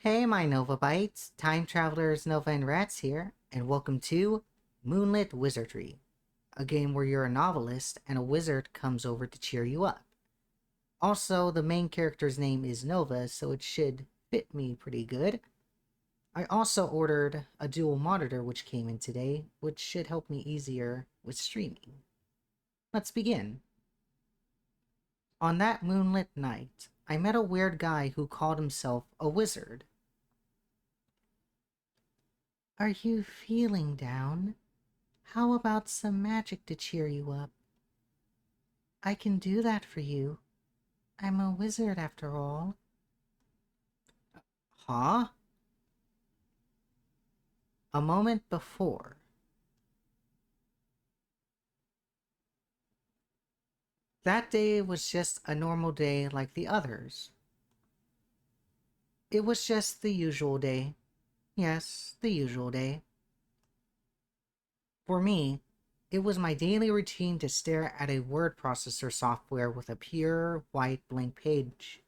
Hey, my Nova Bites! Time Travelers Nova and Rats here, and welcome to Moonlit Wizardry, a game where you're a novelist and a wizard comes over to cheer you up. Also, the main character's name is Nova, so it should fit me pretty good. I also ordered a dual monitor which came in today, which should help me easier with streaming. Let's begin. On that moonlit night, I met a weird guy who called himself a wizard. Are you feeling down? How about some magic to cheer you up? I can do that for you. I'm a wizard after all. Huh? A moment before. That day was just a normal day like the others. It was just the usual day. Yes, the usual day. For me, it was my daily routine to stare at a word processor software with a pure white blank page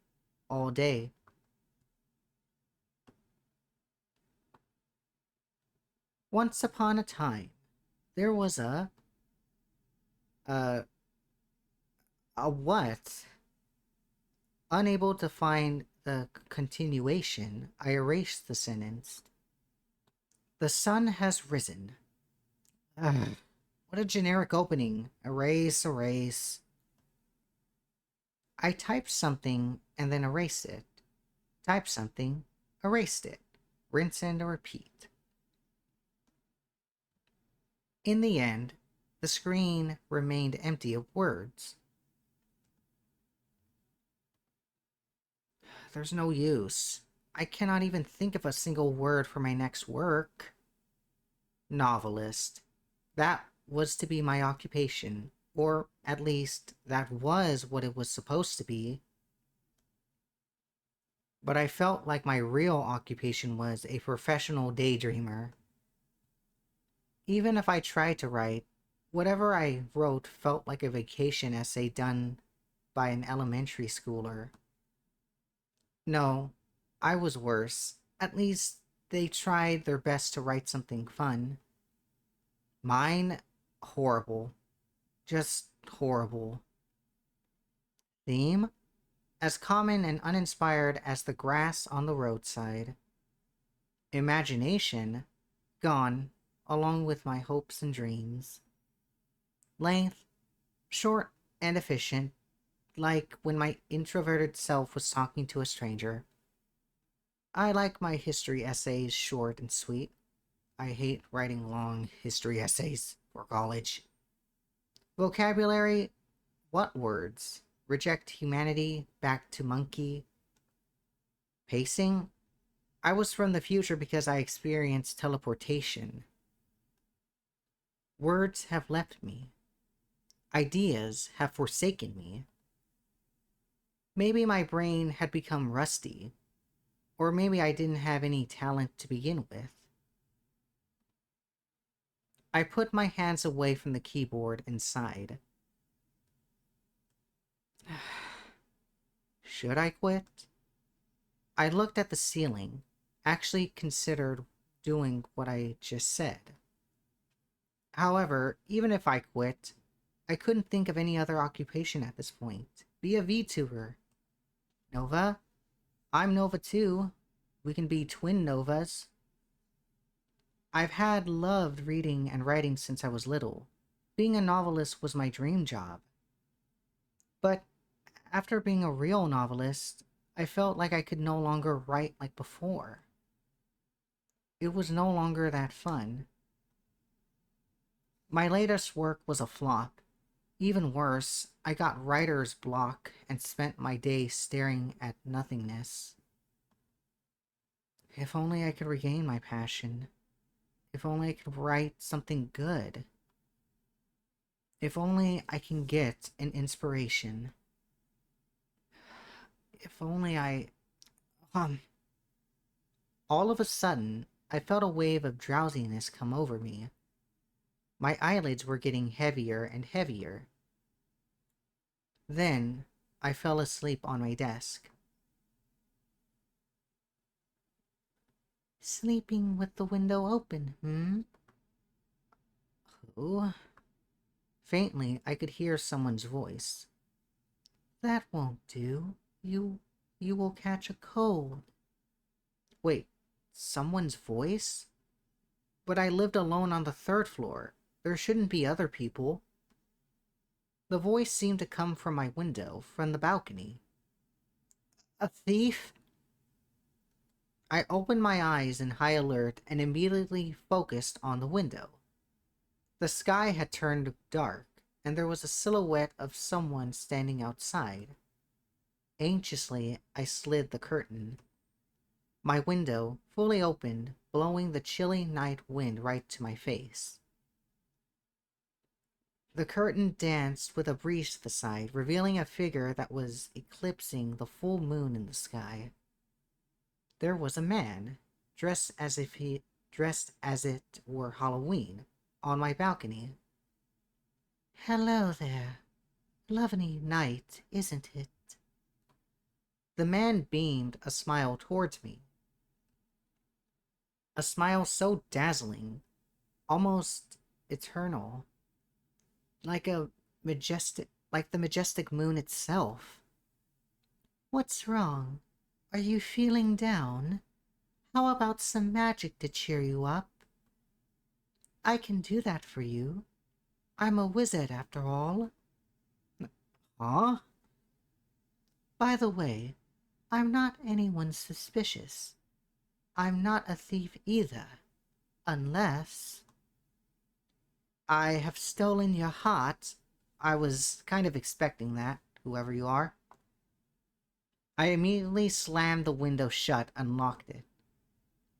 all day. Once upon a time, there was a a what? Unable to find the continuation, I erased the sentence. The sun has risen. Ugh, what a generic opening. Erase, erase. I typed something and then erased it. Typed something, erased it. Rinse and repeat. In the end, the screen remained empty of words. There's no use. I cannot even think of a single word for my next work. Novelist. That was to be my occupation, or at least that was what it was supposed to be. But I felt like my real occupation was a professional daydreamer. Even if I tried to write, whatever I wrote felt like a vacation essay done by an elementary schooler. No, I was worse. At least they tried their best to write something fun. Mine, horrible. Just horrible. Theme? As common and uninspired as the grass on the roadside. Imagination? Gone, along with my hopes and dreams. Length? Short and efficient, like when my introverted self was talking to a stranger. I like my history essays short and sweet. I hate writing long history essays for college. Vocabulary? What words? Reject humanity, back to monkey. Pacing? I was from the future because I experienced teleportation. Words have left me. Ideas have forsaken me. Maybe my brain had become rusty, or maybe I didn't have any talent to begin with. I put my hands away from the keyboard and sighed. Should I quit? I looked at the ceiling, actually considered doing what I just said. However, even if I quit, I couldn't think of any other occupation at this point. Be a VTuber. Nova? I'm Nova too. We can be twin Novas. I've had loved reading and writing since I was little. Being a novelist was my dream job. But after being a real novelist, I felt like I could no longer write like before. It was no longer that fun. My latest work was a flop. Even worse, I got writer's block and spent my day staring at nothingness. If only I could regain my passion. If only I could write something good. If only I can get an inspiration. If only I... Um... All of a sudden, I felt a wave of drowsiness come over me. My eyelids were getting heavier and heavier. Then, I fell asleep on my desk. Sleeping with the window open, hmm? Oh. Faintly, I could hear someone's voice. That won't do. You will catch a cold. Wait, someone's voice? But I lived alone on the third floor. There shouldn't be other people. The voice seemed to come from my window, from the balcony. A thief? I opened my eyes in high alert and immediately focused on the window. The sky had turned dark, and there was a silhouette of someone standing outside. Anxiously, I slid the curtain. My window, fully opened, blowing the chilly night wind right to my face. The curtain danced with a breeze to the side, revealing a figure that was eclipsing the full moon in the sky. There was a man, dressed as it were Halloween, on my balcony. Hello there. Lovely night, isn't it? The man beamed a smile towards me. A smile so dazzling, almost eternal, like the majestic moon itself. What's wrong? Are you feeling down? How about some magic to cheer you up? I can do that for you. I'm a wizard after all. Huh? By the way, I'm not anyone suspicious. I'm not a thief either. Unless... I have stolen your heart. I was kind of expecting that, whoever you are. I immediately slammed the window shut and locked it.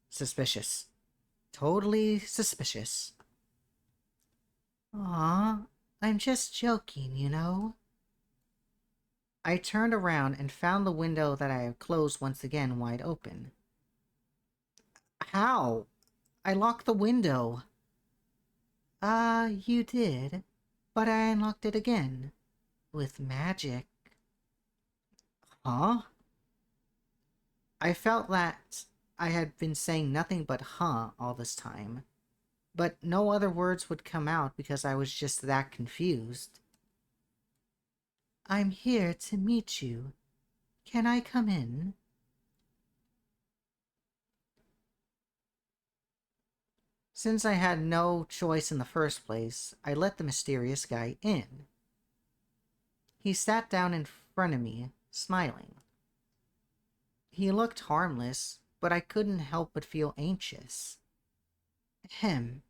Suspicious. Totally suspicious. Aw, I'm just joking, you know? I turned around and found the window that I had closed once again wide open. How? I locked the window. You did, but I unlocked it again. With magic. Huh? I felt that I had been saying nothing but huh all this time, but no other words would come out because I was just that confused. I'm here to meet you. Can I come in? Since I had no choice in the first place, I let the mysterious guy in. He sat down in front of me, smiling. He looked harmless, but I couldn't help but feel anxious. Ahem.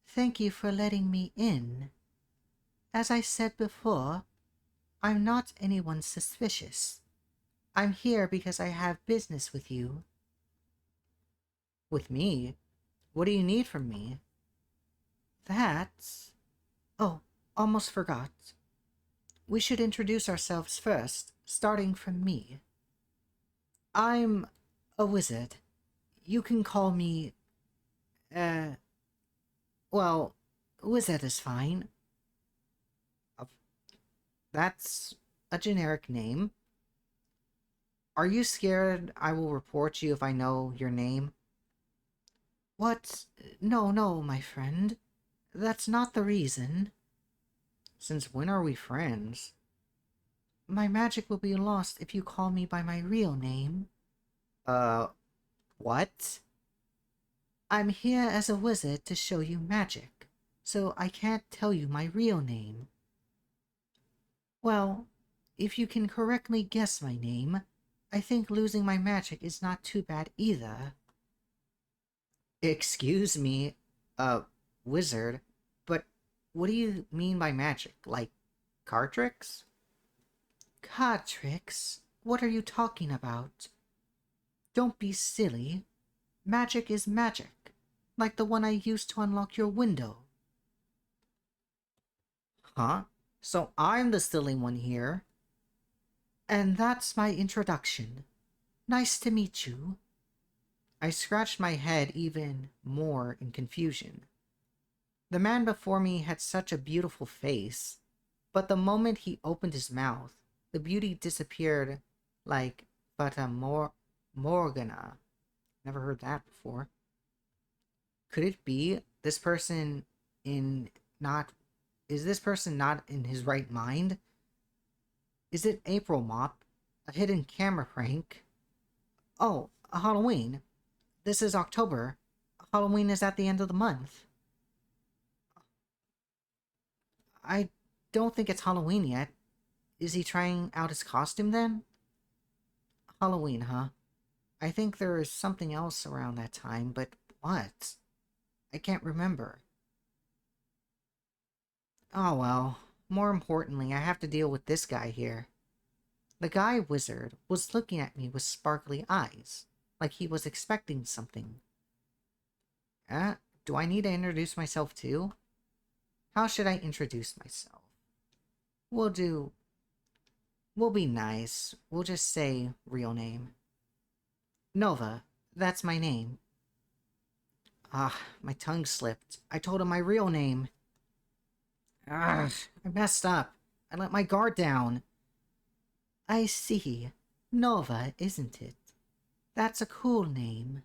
Thank you for letting me in. As I said before, I'm not anyone suspicious. I'm here because I have business with you. With me? What do you need from me? That's... Oh, almost forgot. We should introduce ourselves first, starting from me. I'm a wizard. You can call me... well, wizard is fine. That's a generic name. Are you scared I will report you if I know your name? What? No, no, my friend. That's not the reason. Since when are we friends? My magic will be lost if you call me by my real name. What? I'm here as a wizard to show you magic, so I can't tell you my real name. Well, if you can correctly guess my name, I think losing my magic is not too bad either. Excuse me, wizard, but what do you mean by magic? Like, card tricks? Card tricks? What are you talking about? Don't be silly. Magic is magic, like the one I used to unlock your window. Huh? So I'm the silly one here. And that's my introduction. Nice to meet you. I scratched my head even more in confusion. The man before me had such a beautiful face, but the moment he opened his mouth, the beauty disappeared like Fata Morgana. Never heard that before. Could it be this person in not is this person not in his right mind? Is it April Mop? A hidden camera prank? Oh, a Halloween. This is October. Halloween is at the end of the month. I don't think it's Halloween yet. Is he trying out his costume then? Halloween, huh? I think there is something else around that time, but what? I can't remember. Oh well. More importantly, I have to deal with this guy here. The guy wizard was looking at me with sparkly eyes, like he was expecting something. Do I need to introduce myself too? How should I introduce myself? We'll do... We'll be nice. We'll just say real name. Nova. That's my name. Ah, my tongue slipped. I told him my real name. Ah, I messed up. I let my guard down. I see. Nova, isn't it? That's a cool name.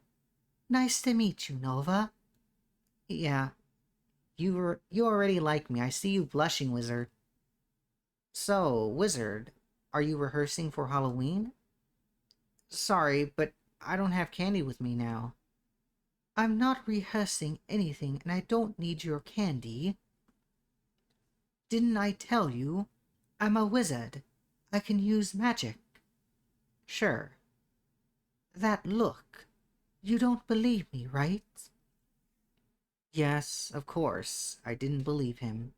Nice to meet you, Nova. Yeah, you already like me. I see you blushing, Wizard. So, Wizard, are you rehearsing for Halloween? Sorry, but I don't have candy with me now. I'm not rehearsing anything, and I don't need your candy. Didn't I tell you? I'm a wizard. I can use magic. Sure. That look. You don't believe me, right? Yes, of course. I didn't believe him.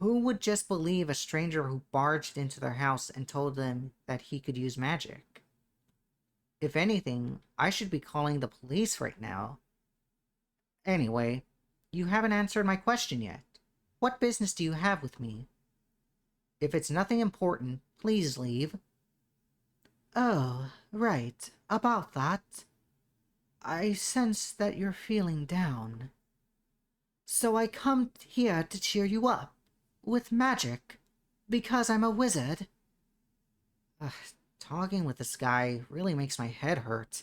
Who would just believe a stranger who barged into their house and told them that he could use magic? If anything, I should be calling the police right now. Anyway, you haven't answered my question yet. What business do you have with me? If it's nothing important, please leave. Oh, right. About that. I sense that you're feeling down. So I come here to cheer you up. With magic. Because I'm a wizard. Ugh, talking with this guy really makes my head hurt.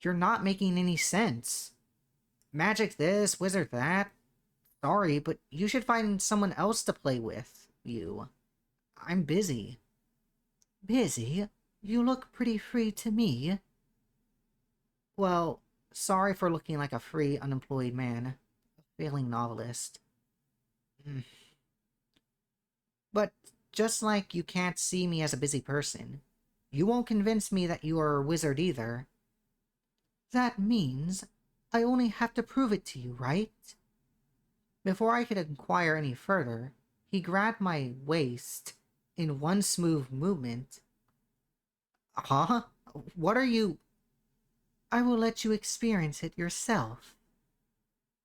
You're not making any sense. Magic this, wizard that. Sorry, but you should find someone else to play with, you. I'm busy. Busy? You look pretty free to me. Well, sorry for looking like a free, unemployed man. A failing novelist. But just like you can't see me as a busy person, you won't convince me that you are a wizard either. That means I only have to prove it to you, right? Before I could inquire any further, he grabbed my waist in one smooth movement. Huh? What are you... I will let you experience it yourself.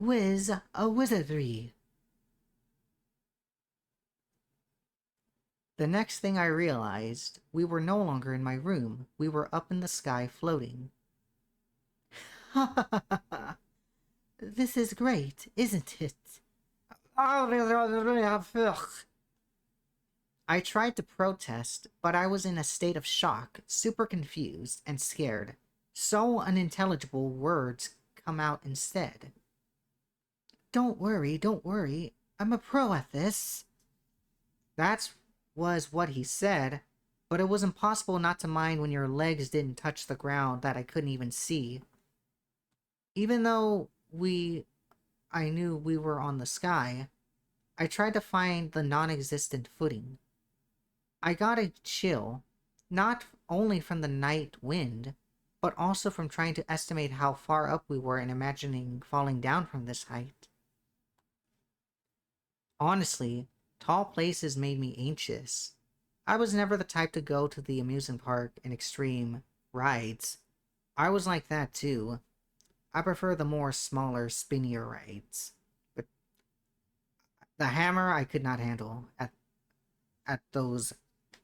A Wizardry. The next thing I realized, we were no longer in my room. We were up in the sky floating. Ha ha ha ha! This is great, isn't it? I tried to protest, but I was in a state of shock, super confused and scared. So unintelligible words come out instead. Don't worry, don't worry. I'm a pro at this. That was what he said, but it was impossible not to mind when your legs didn't touch the ground that I couldn't even see. Even though I knew we were on the sky, I tried to find the non-existent footing. I got a chill, not only from the night wind, but also from trying to estimate how far up we were and imagining falling down from this height. Honestly, tall places made me anxious. I was never the type to go to the amusement park and extreme rides. I was like that too. I prefer the more smaller, spinnier rides. But the hammer I could not handle at those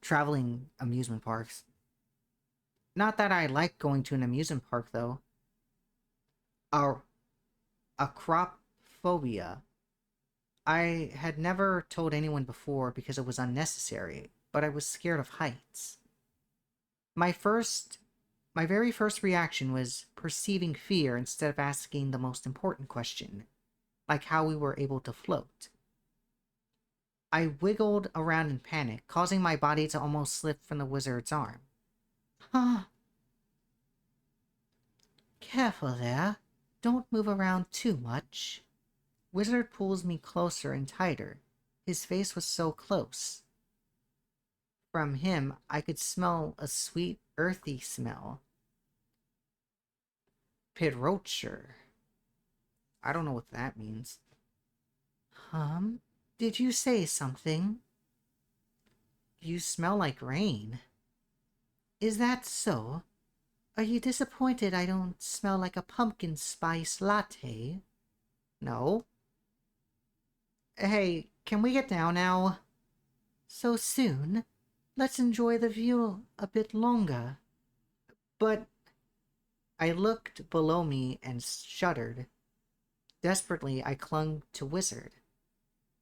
traveling amusement parks. Not that I like going to an amusement park though. A acrophobia. I had never told anyone before because it was unnecessary, but I was scared of heights. My first My very first reaction was perceiving fear instead of asking the most important question, like how we were able to float. I wiggled around in panic, causing my body to almost slip from the wizard's arm. Huh. Careful there. Don't move around too much. Wizard pulls me closer and tighter. His face was so close. From him, I could smell a sweet, earthy smell. Pirocher. I don't know what that means. Did you say something? You smell like rain. Is that so? Are you disappointed I don't smell like a pumpkin spice latte? No. Hey, can we get down now? So soon? Let's enjoy the view a bit longer. But I looked below me and shuddered. Desperately, I clung to Wizard.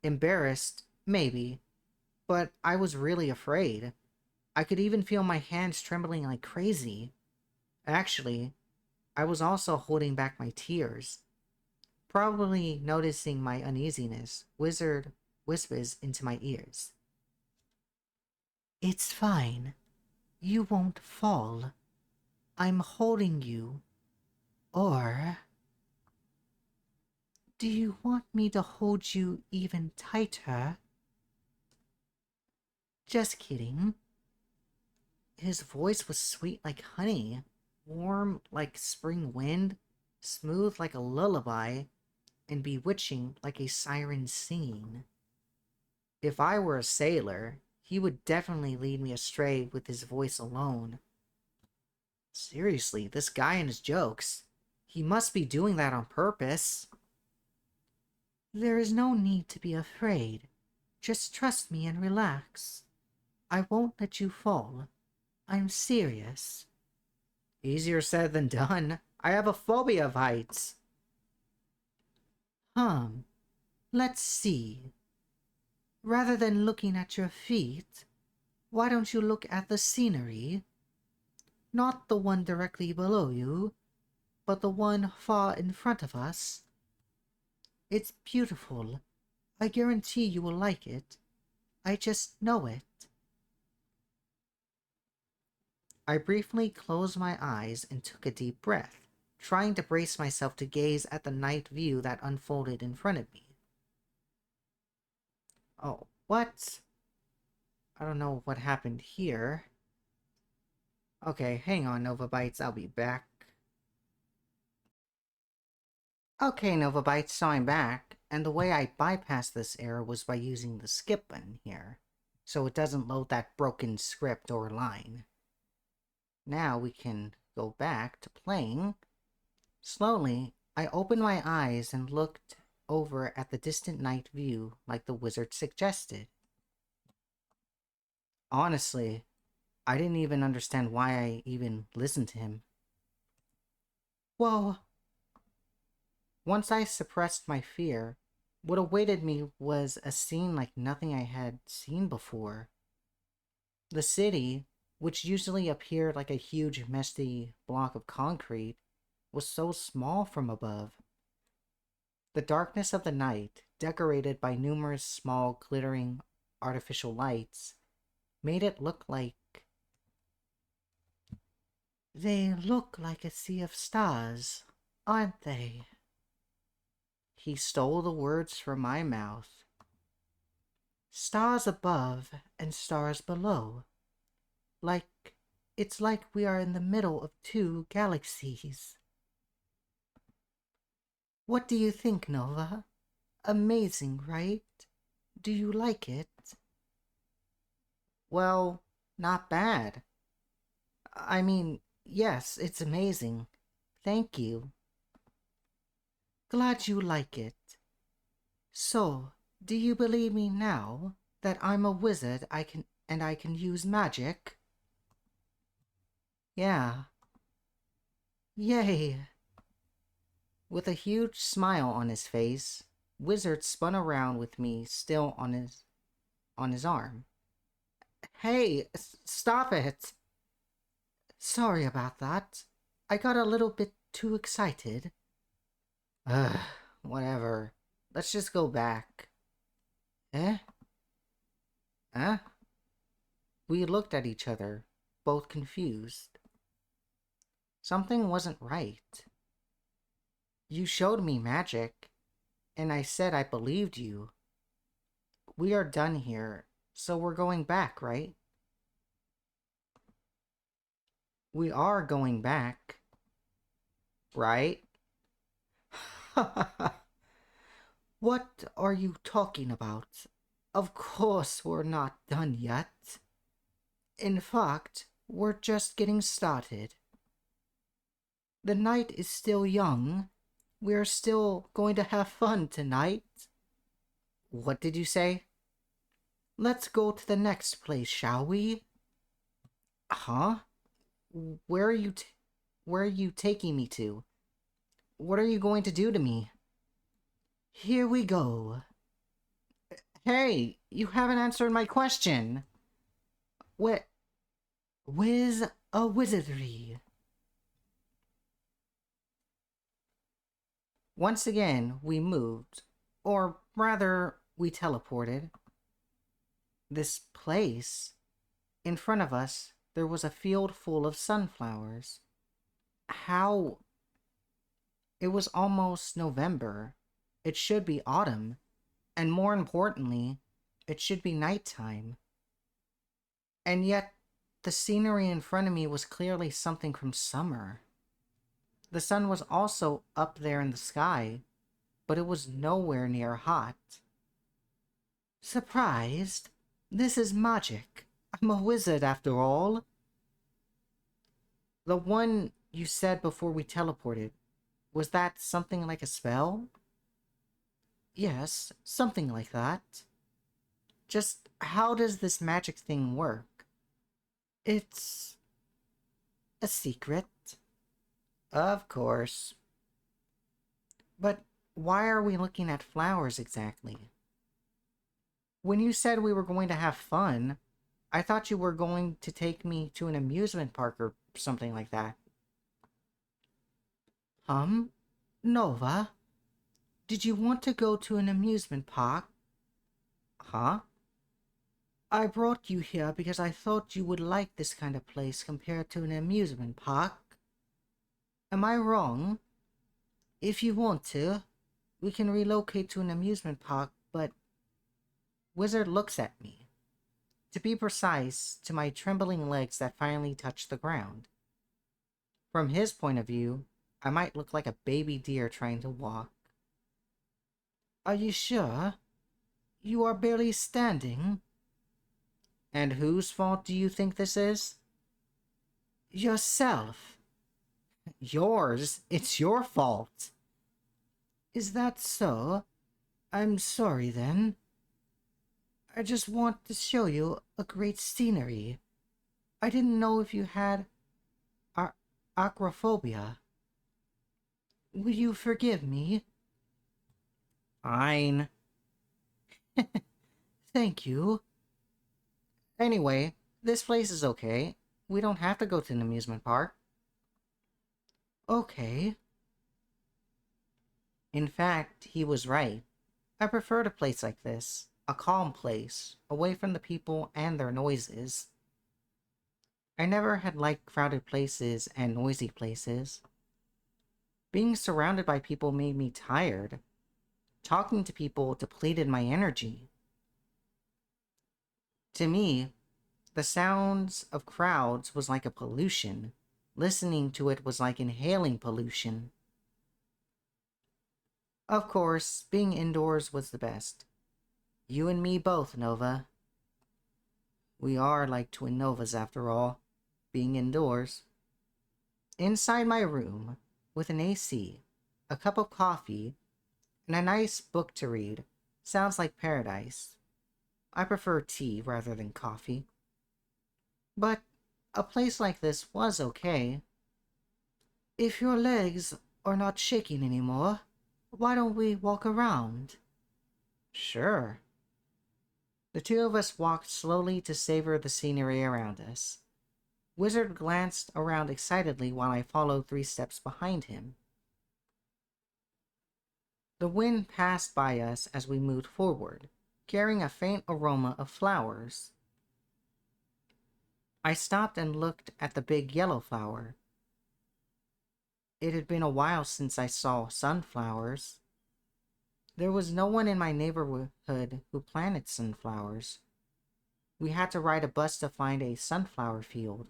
Embarrassed, maybe, but I was really afraid. I could even feel my hands trembling like crazy. Actually, I was also holding back my tears. Probably noticing my uneasiness, Wizard whispers into my ears. It's fine. You won't fall. I'm holding you. Or... do you want me to hold you even tighter? Just kidding. His voice was sweet like honey, warm like spring wind, smooth like a lullaby, and bewitching like a siren singing. If I were a sailor, he would definitely lead me astray with his voice alone. Seriously, this guy and his jokes. He must be doing that on purpose. There is no need to be afraid. Just trust me and relax. I won't let you fall. I'm serious. Easier said than done. I have a phobia of heights. Hum, let's see. Rather than looking at your feet, why don't you look at the scenery? Not the one directly below you, but the one far in front of us. It's beautiful. I guarantee you will like it. I just know it. I briefly closed my eyes and took a deep breath, trying to brace myself to gaze at the night view that unfolded in front of me. Oh, what? I don't know what happened here. Okay, hang on, Nova Bytes, I'll be back. Okay, Nova Bytes, so I'm back, and the way I bypassed this error was by using the skip button here, so it doesn't load that broken script or line. Now we can go back to playing. Slowly, I opened my eyes and looked over at the distant night view like the wizard suggested. Honestly, I didn't even understand why I even listened to him. Whoa! Once I suppressed my fear, what awaited me was a scene like nothing I had seen before. The city, which usually appeared like a huge, messy block of concrete, was so small from above. The darkness of the night, decorated by numerous small, glittering, artificial lights, made it look like... They look like a sea of stars, aren't they? He stole the words from my mouth. Stars above and stars below. It's like we are in the middle of two galaxies. What do you think, Nova? Amazing, right? Do you like it? Well, not bad. I mean, yes, it's amazing. Thank you. Glad you like it. So, do you believe me now that I'm a wizard I can use magic? Yeah. Yay! With a huge smile on his face, Wizard spun around with me still on his arm. Hey, stop it! Sorry about that. I got a little bit too excited. Ugh, whatever. Let's just go back. Eh? Huh? We looked at each other, both confused. Something wasn't right. You showed me magic, and I said I believed you. We are done here, so we're going back, right? We are going back, right? What are you talking about? Of course we're not done yet. In fact, we're just getting started. The night is still young. We're still going to have fun tonight. What did you say? Let's go to the next place, shall we? Huh? Where are you where are you taking me to? What are you going to do to me? Here we go. Hey, you haven't answered my question. What? Wizardry. Once again, we moved. Or rather, we teleported. This place. In front of us, there was a field full of sunflowers. How? It was almost November. It should be autumn. And more importantly, it should be nighttime. And yet, the scenery in front of me was clearly something from summer. The sun was also up there in the sky, but it was nowhere near hot. Surprised? This is magic. I'm a wizard after all. The one you said before we teleported, was that something like a spell? Yes, something like that. Just how does this magic thing work? It's a secret. Of course. But why are we looking at flowers exactly? When you said we were going to have fun, I thought you were going to take me to an amusement park or something like that. Nova? Did you want to go to an amusement park? Huh? I brought you here because I thought you would like this kind of place compared to an amusement park. Am I wrong? If you want to, we can relocate to an amusement park, but... Wizard looks at me. To be precise, to my trembling legs that finally touched the ground. From his point of view, I might look like a baby deer trying to walk. Are you sure? You are barely standing. And whose fault do you think this is? Yourself. Yours? It's your fault. Is that so? I'm sorry then. I just want to show you a great scenery. I didn't know if you had acrophobia. Will you forgive me? Fine. Thank you. Anyway, this place is okay. We don't have to go to an amusement park. Okay. In fact, he was right. I preferred a place like this. A calm place, away from the people and their noises. I never had liked crowded places and noisy places. Being surrounded by people made me tired. Talking to people depleted my energy. To me, the sounds of crowds was like a pollution. Listening to it was like inhaling pollution. Of course, being indoors was the best. You and me both, Nova. We are like twin Novas after all, being indoors. Inside my room, with an AC, a cup of coffee, and a nice book to read, sounds like paradise. I prefer tea rather than coffee. But a place like this was okay. If your legs are not shaking anymore, why don't we walk around? Sure. The two of us walked slowly to savor the scenery around us. Wizard glanced around excitedly while I followed 3 steps behind him. The wind passed by us as we moved forward, carrying a faint aroma of flowers. I stopped and looked at the big yellow flower. It had been a while since I saw sunflowers. There was no one in my neighborhood who planted sunflowers. We had to ride a bus to find a sunflower field.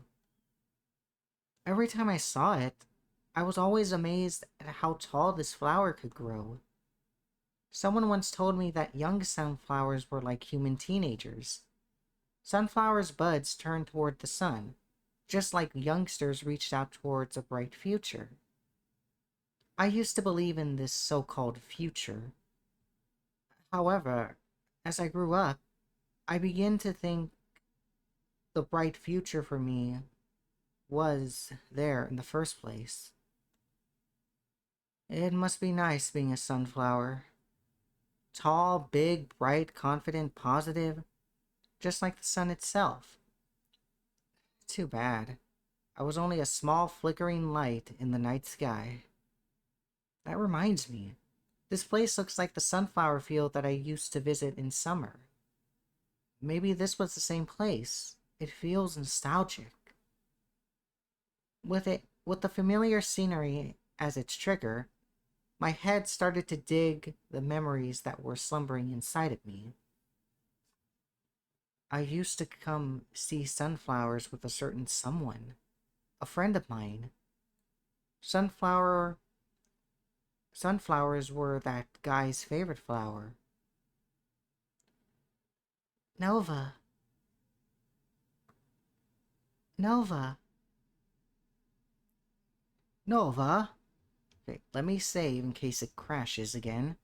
Every time I saw it, I was always amazed at how tall this flower could grow. Someone once told me that young sunflowers were like human teenagers. Sunflowers' buds turned toward the sun, just like youngsters reached out towards a bright future. I used to believe in this so-called future. However, as I grew up, I began to think the bright future for me was there in the first place. It must be nice being a sunflower. Tall, big, bright, confident, positive, just like the sun itself. Too bad. I was only a small flickering light in the night sky. That reminds me, this place looks like the sunflower field that I used to visit in summer. Maybe this was the same place. It feels nostalgic. With the familiar scenery as its trigger, my head started to dig the memories that were slumbering inside of me. I used to come see sunflowers with a certain someone, a friend of mine. Sunflowers were that guy's favorite flower. Nova. Nova. Nova. Okay, let me save in case it crashes again.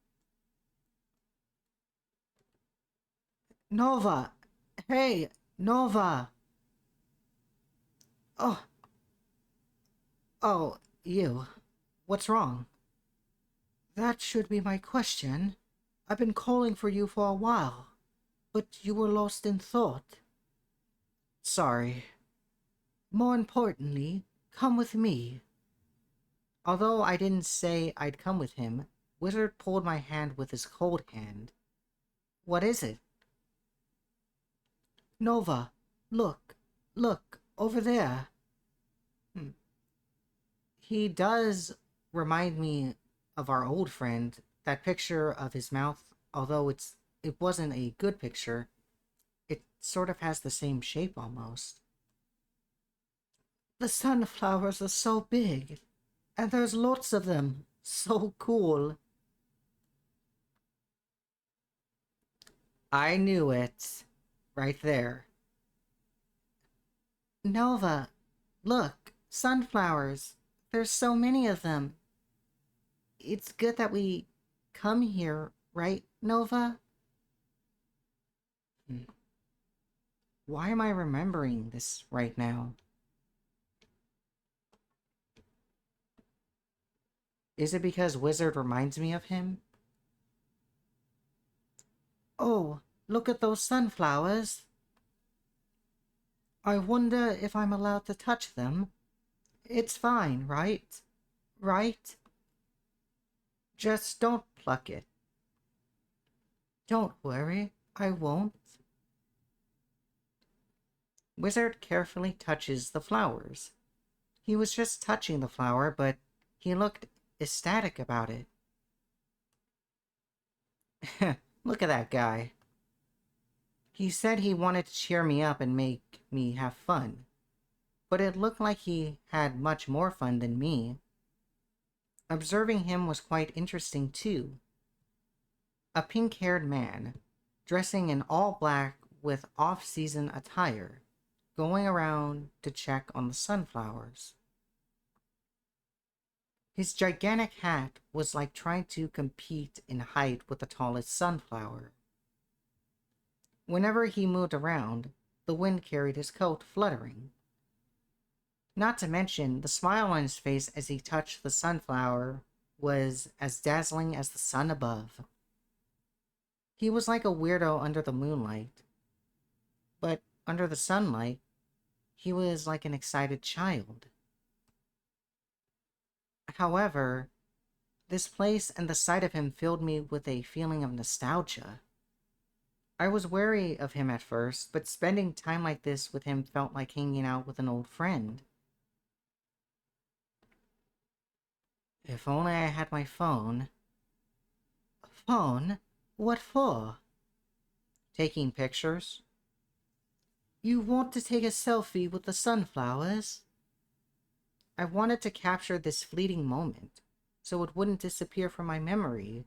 Nova! Hey, Nova! Oh, you. What's wrong? That should be my question. I've been calling for you for a while, but you were lost in thought. Sorry. More importantly, come with me. Although I didn't say I'd come with him, Wizard pulled my hand with his cold hand. What is it? Nova, look, over there. He does remind me of our old friend. That picture of his mouth, although it wasn't a good picture, it sort of has the same shape almost. The sunflowers are so big, and there's lots of them. So cool. I knew it. Right there. Nova, look, sunflowers. There's so many of them. It's good that we come here, right, Nova? Why am I remembering this right now? Is it because Wizard reminds me of him? Oh, look at those sunflowers. I wonder if I'm allowed to touch them. It's fine, right? Right? Just don't pluck it. Don't worry, I won't. Wizard carefully touches the flowers. He was just touching the flower, but he looked ecstatic about it. Look at that guy. He said he wanted to cheer me up and make me have fun, but it looked like he had much more fun than me. Observing him was quite interesting too. A pink-haired man, dressing in all black with off-season attire, going around to check on the sunflowers. His gigantic hat was like trying to compete in height with the tallest sunflower. Whenever he moved around, the wind carried his coat fluttering. Not to mention, the smile on his face as he touched the sunflower was as dazzling as the sun above. He was like a weirdo under the moonlight. But under the sunlight, He was like an excited child. However, this place and the sight of him filled me with a feeling of nostalgia. I was wary of him at first, but spending time like this with him felt like hanging out with an old friend. If only I had my phone. Phone? What for? Taking pictures? You want to take a selfie with the sunflowers? I wanted to capture this fleeting moment, so it wouldn't disappear from my memory.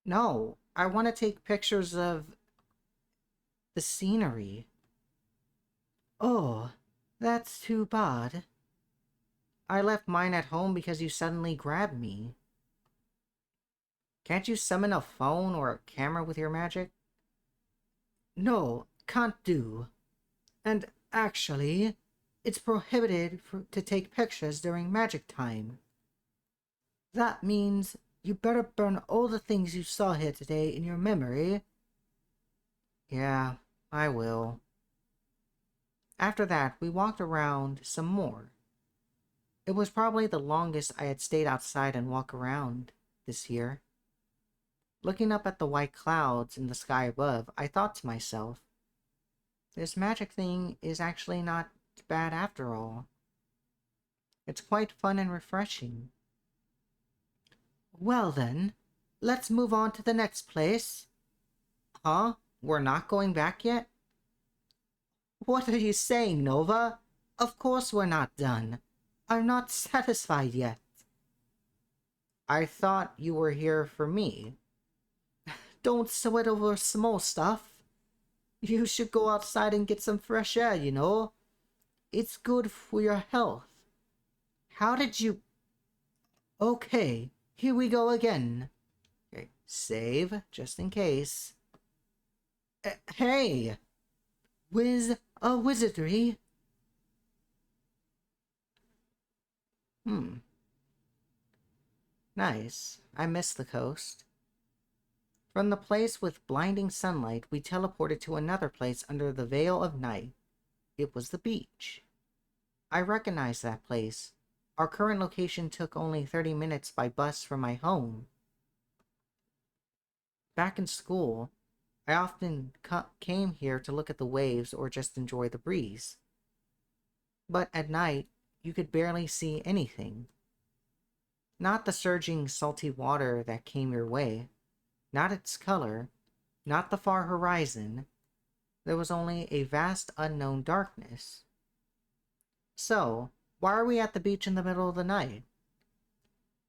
No, I want to take pictures of the scenery. Oh, that's too bad. I left mine at home because you suddenly grabbed me. Can't you summon a phone or a camera with your magic? No, can't do. And actually, it's prohibited to take pictures during magic time. That means you better burn all the things you saw here today in your memory. Yeah, I will. After that, we walked around some more. It was probably the longest I had stayed outside and walked around this year. Looking up at the white clouds in the sky above, I thought to myself, this magic thing is actually not bad after all. It's quite fun and refreshing. Well then, let's move on to the next place. Huh? We're not going back yet? What are you saying, Nova? Of course we're not done. I'm not satisfied yet. I thought you were here for me. Don't sweat over small stuff. You should go outside and get some fresh air, you know? It's good for your health. How did you... Okay, here we go again. Okay, save, just in case. Hey! Wizardry? Nice. I miss the coast. From the place with blinding sunlight, we teleported to another place under the veil of night. It was the beach. I recognized that place. Our current location took only 30 minutes by bus from my home. Back in school, I often came here to look at the waves or just enjoy the breeze. But at night, you could barely see anything. Not the surging, salty water that came your way, not its color, not the far horizon. There was only a vast unknown darkness. So, why are we at the beach in the middle of the night?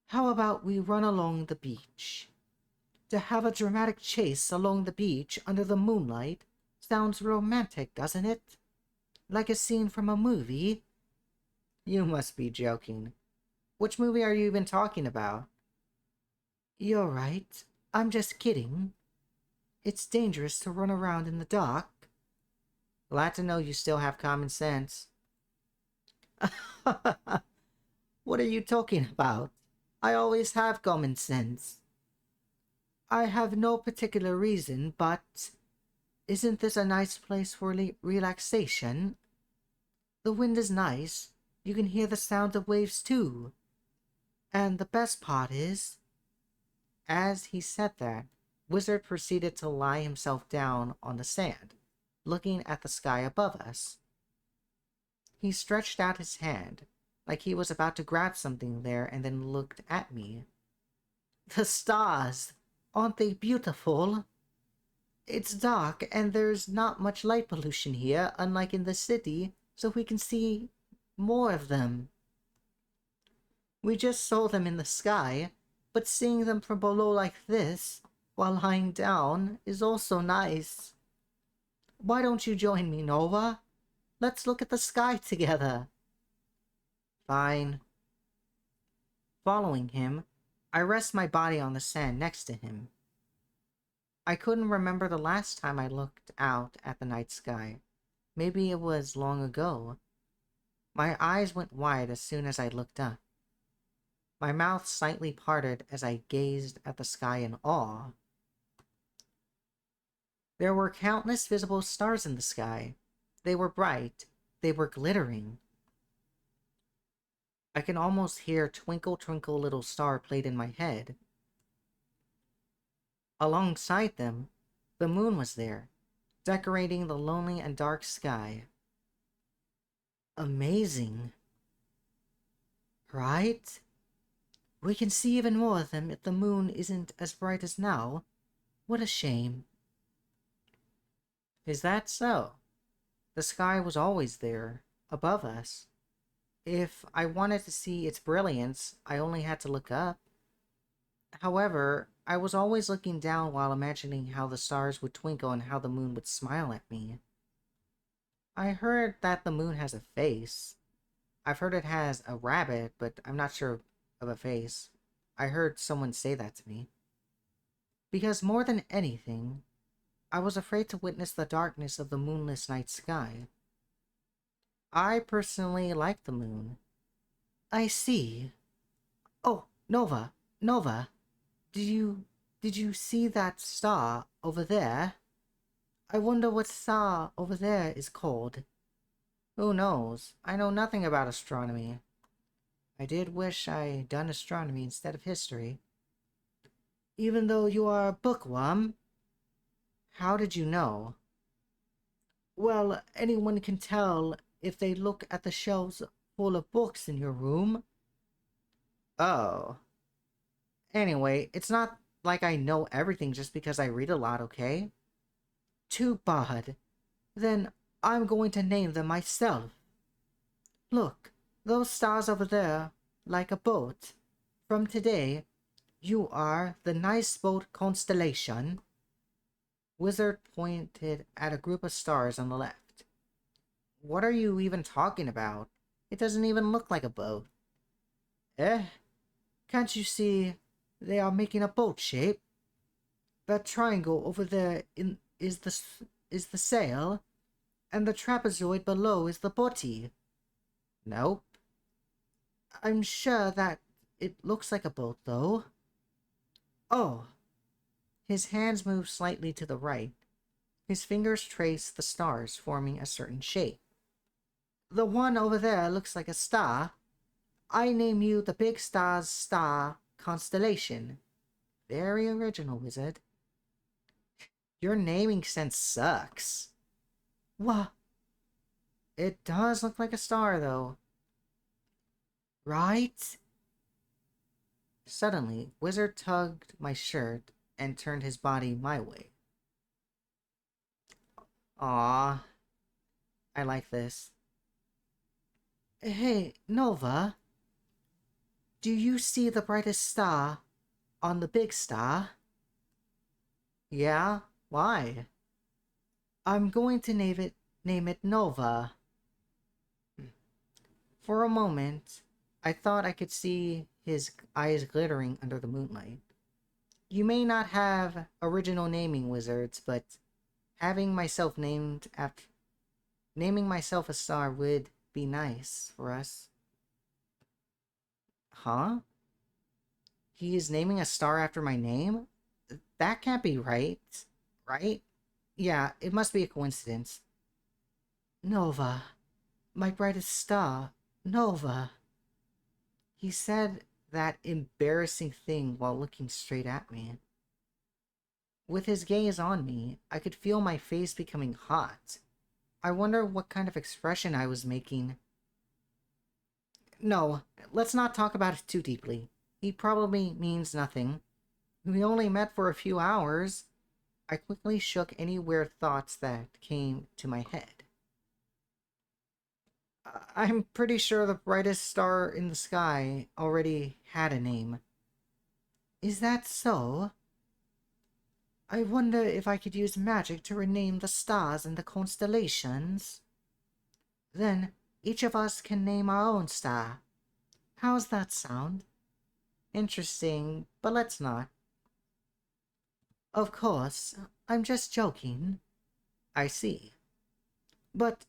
How about we run along the beach? To have a dramatic chase along the beach under the moonlight sounds romantic, doesn't it? Like a scene from a movie? You must be joking. Which movie are you even talking about? You're right. I'm just kidding. It's dangerous to run around in the dark. Glad to know you still have common sense. What are you talking about? I always have common sense. I have no particular reason, but isn't this a nice place for relaxation? The wind is nice. You can hear the sound of waves too. And the best part is... As he said that, Wizard proceeded to lie himself down on the sand, looking at the sky above us. He stretched out his hand, like he was about to grab something there, and then looked at me. The stars! Aren't they beautiful? It's dark, and there's not much light pollution here, unlike in the city, so we can see more of them. We just saw them in the sky, but seeing them from below like this, while lying down, is also nice. Why don't you join me, Nova? Let's look at the sky together. Fine. Following him, I rest my body on the sand next to him. I couldn't remember the last time I looked out at the night sky. Maybe it was long ago. My eyes went wide as soon as I looked up. My mouth slightly parted as I gazed at the sky in awe. There were countless visible stars in the sky. They were bright, they were glittering. I can almost hear Twinkle Twinkle Little Star played in my head. Alongside them, the moon was there, decorating the lonely and dark sky. Amazing, right? We can see even more of them if the moon isn't as bright as now. What a shame. Is that so? The sky was always there, above us. If I wanted to see its brilliance, I only had to look up. However, I was always looking down while imagining how the stars would twinkle and how the moon would smile at me. I heard that the moon has a face. I've heard it has a rabbit, but I'm not sure of a face. I heard someone say that to me. Because more than anything, I was afraid to witness the darkness of the moonless night sky. I personally like the moon. I see. Oh, Nova, Nova, did you see that star over there? I wonder what star over there is called. Who knows? I know nothing about astronomy. I did wish I'd done astronomy instead of history. Even though you are a bookworm? How did you know? Well, anyone can tell if they look at the shelves full of books in your room. Oh. Anyway, it's not like I know everything just because I read a lot, okay? Too bad. Then I'm going to name them myself. Look, those stars over there, like a boat. From today, you are the Nice Boat Constellation. Wizard pointed at a group of stars on the left. What are you even talking about? It doesn't even look like a boat. Eh? Can't you see they are making a boat shape? That triangle over there is the sail, and the trapezoid below is the body. Nope. I'm sure that it looks like a boat, though. Oh. His hands moved slightly to the right. His fingers traced the stars, forming a certain shape. The one over there looks like a star. I name you the Big Star's Star Constellation. Very original, wizard. Your naming sense sucks. What? It does look like a star, though. Right? Suddenly, Wizard tugged my shirt and turned his body my way. Aw, I like this. Hey, Nova, do you see the brightest star on the big star? Yeah? Why? I'm going to name it Nova. For a moment, I thought I could see his eyes glittering under the moonlight. You may not have original naming wizards, but having myself naming myself a star would be nice for us. Huh? He is naming a star after my name? That can't be right. Right? Yeah, it must be a coincidence. Nova. My brightest star. Nova. He said that embarrassing thing while looking straight at me. With his gaze on me, I could feel my face becoming hot. I wonder what kind of expression I was making. No, let's not talk about it too deeply. He probably means nothing. We only met for a few hours. I quickly shook any weird thoughts that came to my head. I'm pretty sure the brightest star in the sky already had a name. Is that so? I wonder if I could use magic to rename the stars in the constellations. Then each of us can name our own star. How's that sound? Interesting, but let's not. Of course, I'm just joking. I see. But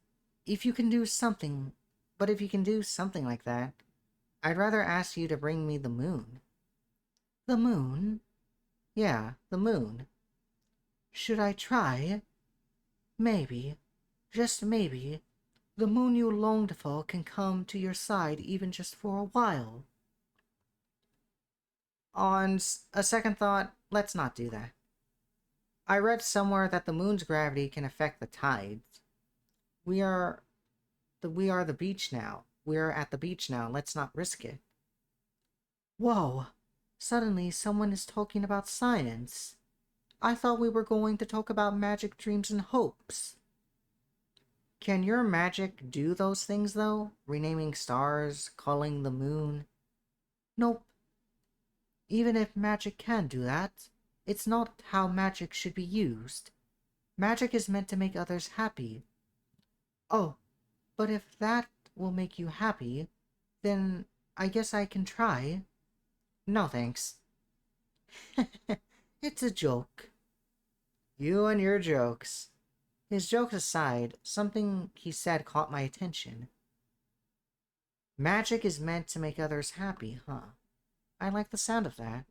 if you can do something, if you can do something like that, I'd rather ask you to bring me the moon. The moon? Yeah, the moon. Should I try? Maybe, just maybe, The moon you longed for can come to your side even just for a while. On a second thought, let's not do that. I read somewhere that the moon's gravity can affect the tides. We are the beach now. We're at the beach now. Let's not risk it. Whoa. Suddenly someone is talking about science. I thought we were going to talk about magic, dreams, and hopes. Can your magic do those things, though? Renaming stars, calling the moon? Nope. Even if magic can do that, it's not how magic should be used. Magic is meant to make others happy. Oh, but if that will make you happy, then I guess I can try. No thanks. It's a joke. You and your jokes. His jokes aside, something he said caught my attention. Magic is meant to make others happy, huh? I like the sound of that.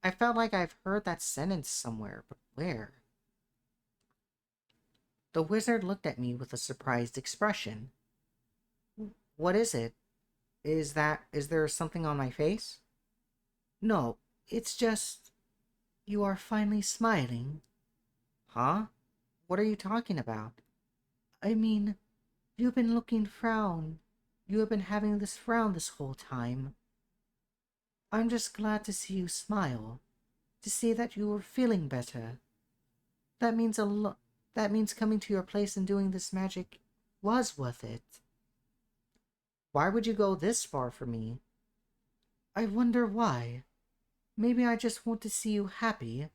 I felt like I've heard that sentence somewhere, but where? The wizard looked at me with a surprised expression. What is it? Is there something on my face? No, it's just... You are finally smiling. Huh? What are you talking about? I mean, you've been looking frown. You have been having this frown this whole time. I'm just glad to see you smile. To see that you are feeling better. That means a lot. That means coming to your place and doing this magic was worth it. Why would you go this far for me? I wonder why. Maybe I just want to see you happy.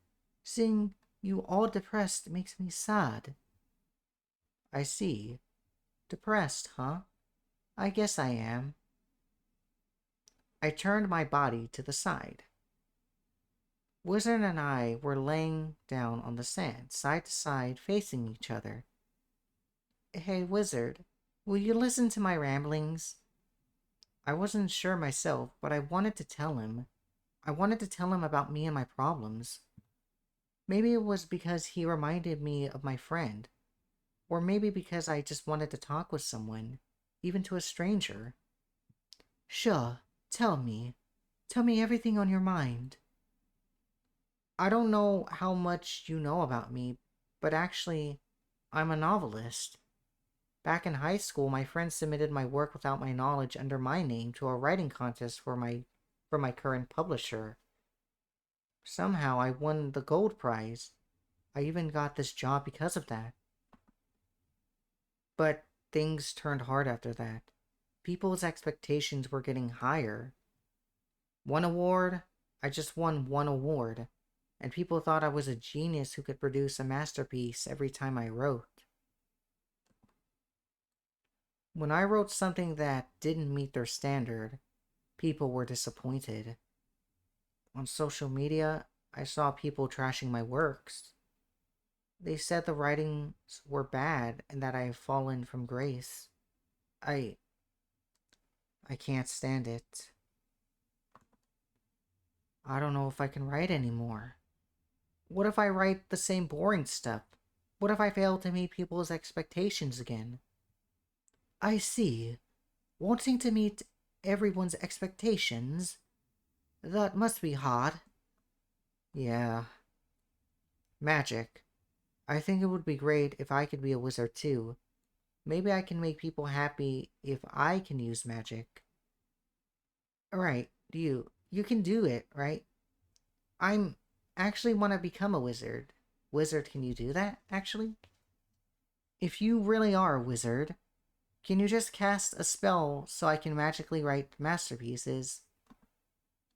Seeing you all depressed makes me sad. I see. Depressed, huh? I guess I am. I turned my body to the side. Wizard and I were laying down on the sand, side to side, facing each other. Hey, Wizard, will you listen to my ramblings? I wasn't sure myself, but I wanted to tell him. I wanted to tell him about me and my problems. Maybe it was because he reminded me of my friend. Or maybe because I just wanted to talk with someone, even to a stranger. Sure, tell me. Tell me everything on your mind. I don't know how much you know about me, but actually, I'm a novelist. Back in high school, my friends submitted my work without my knowledge under my name to a writing contest for my current publisher. Somehow I won the gold prize. I even got this job because of that. But things turned hard after that. People's expectations were getting higher. One award? I just won one award. And people thought I was a genius who could produce a masterpiece every time I wrote. When I wrote something that didn't meet their standard, people were disappointed. On social media, I saw people trashing my works. They said the writings were bad and that I have fallen from grace. I can't stand it. I don't know if I can write anymore. What if I write the same boring stuff? What if I fail to meet people's expectations again? I see. Wanting to meet everyone's expectations? That must be hard. Yeah. Magic. I think it would be great if I could be a wizard too. Maybe I can make people happy if I can use magic. Alright, you can do it, right? I'm actually want to become a wizard. Wizard, can you do that, actually? If you really are a wizard, can you just cast a spell so I can magically write masterpieces?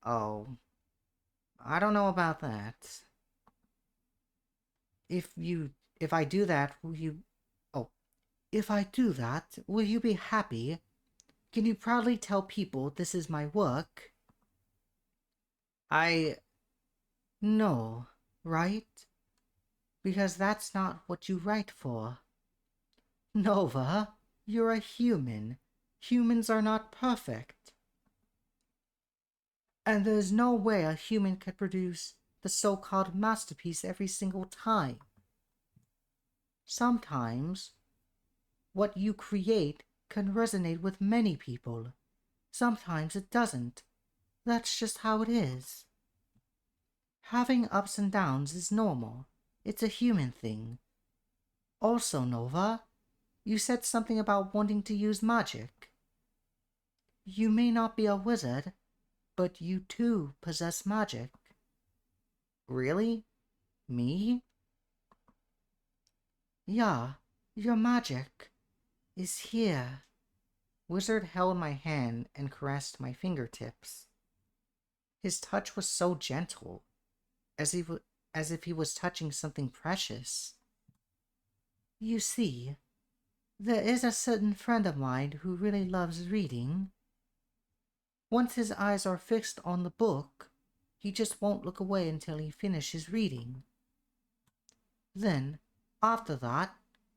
Oh, I don't know about that. If I do that, will you... Oh, if I do that, will you be happy? Can you proudly tell people this is my work? I... No, right? Because that's not what you write for. Nova, you're a human. Humans are not perfect. And there's no way a human could produce the so-called masterpiece every single time. Sometimes What you create can resonate with many people. Sometimes it doesn't. That's just how it is. Having ups and downs is normal. It's a human thing. Also, Nova, you said something about wanting to use magic. You may not be a wizard, but you too possess magic. Really? Me? Yeah, your magic is here. Wizard held my hand and caressed my fingertips. His touch was so gentle, as if he was touching something precious. You see, there is a certain friend of mine who really loves reading. Once his eyes are fixed on the book, he just won't look away until he finishes reading. Then, after that,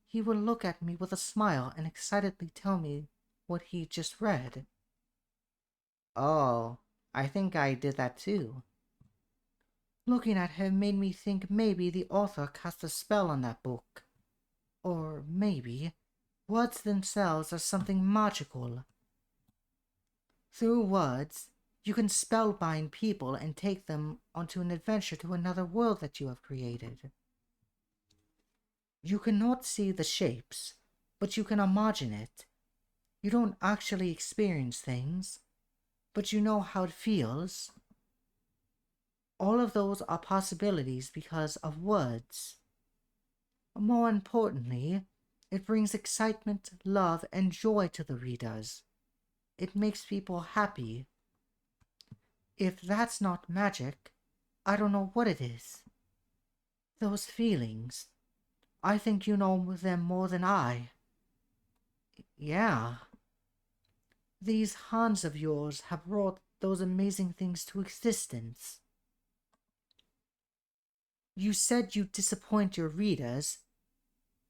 he will look at me with a smile and excitedly tell me what he just read. Oh, I think I did that too. Looking at him made me think maybe the author cast a spell on that book. Or maybe words themselves are something magical. Through words, you can spellbind people and take them onto an adventure to another world that you have created. You cannot see the shapes, but you can imagine it. You don't actually experience things, but you know how it feels. All of those are possibilities because of words. More importantly, it brings excitement, love, and joy to the readers. It makes people happy. If that's not magic, I don't know what it is. Those feelings, I think you know them more than I. Yeah. These hands of yours have brought those amazing things to existence. You said you disappoint your readers,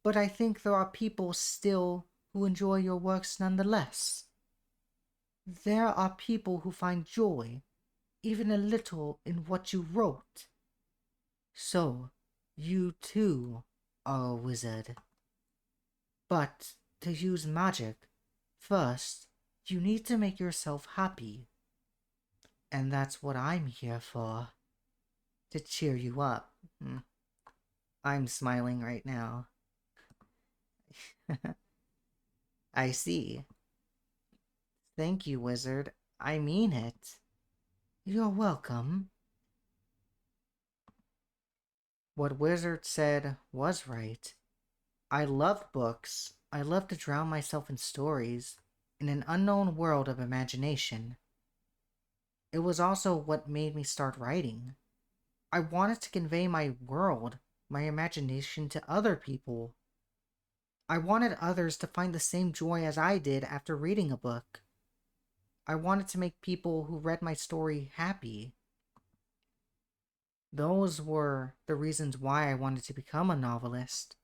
but I think there are people still who enjoy your works nonetheless. There are people who find joy, even a little, in what you wrote. So, you too are a wizard. But to use magic, first, you need to make yourself happy. And that's what I'm here for. To cheer you up. I'm smiling right now. I see. Thank you, wizard. I mean it. You're welcome. What Wizard said was right. I love books. I love to drown myself in stories, in an unknown world of imagination. It was also what made me start writing. I wanted to convey my world, my imagination to other people. I wanted others to find the same joy as I did after reading a book. I wanted to make people who read my story happy. Those were the reasons why I wanted to become a novelist.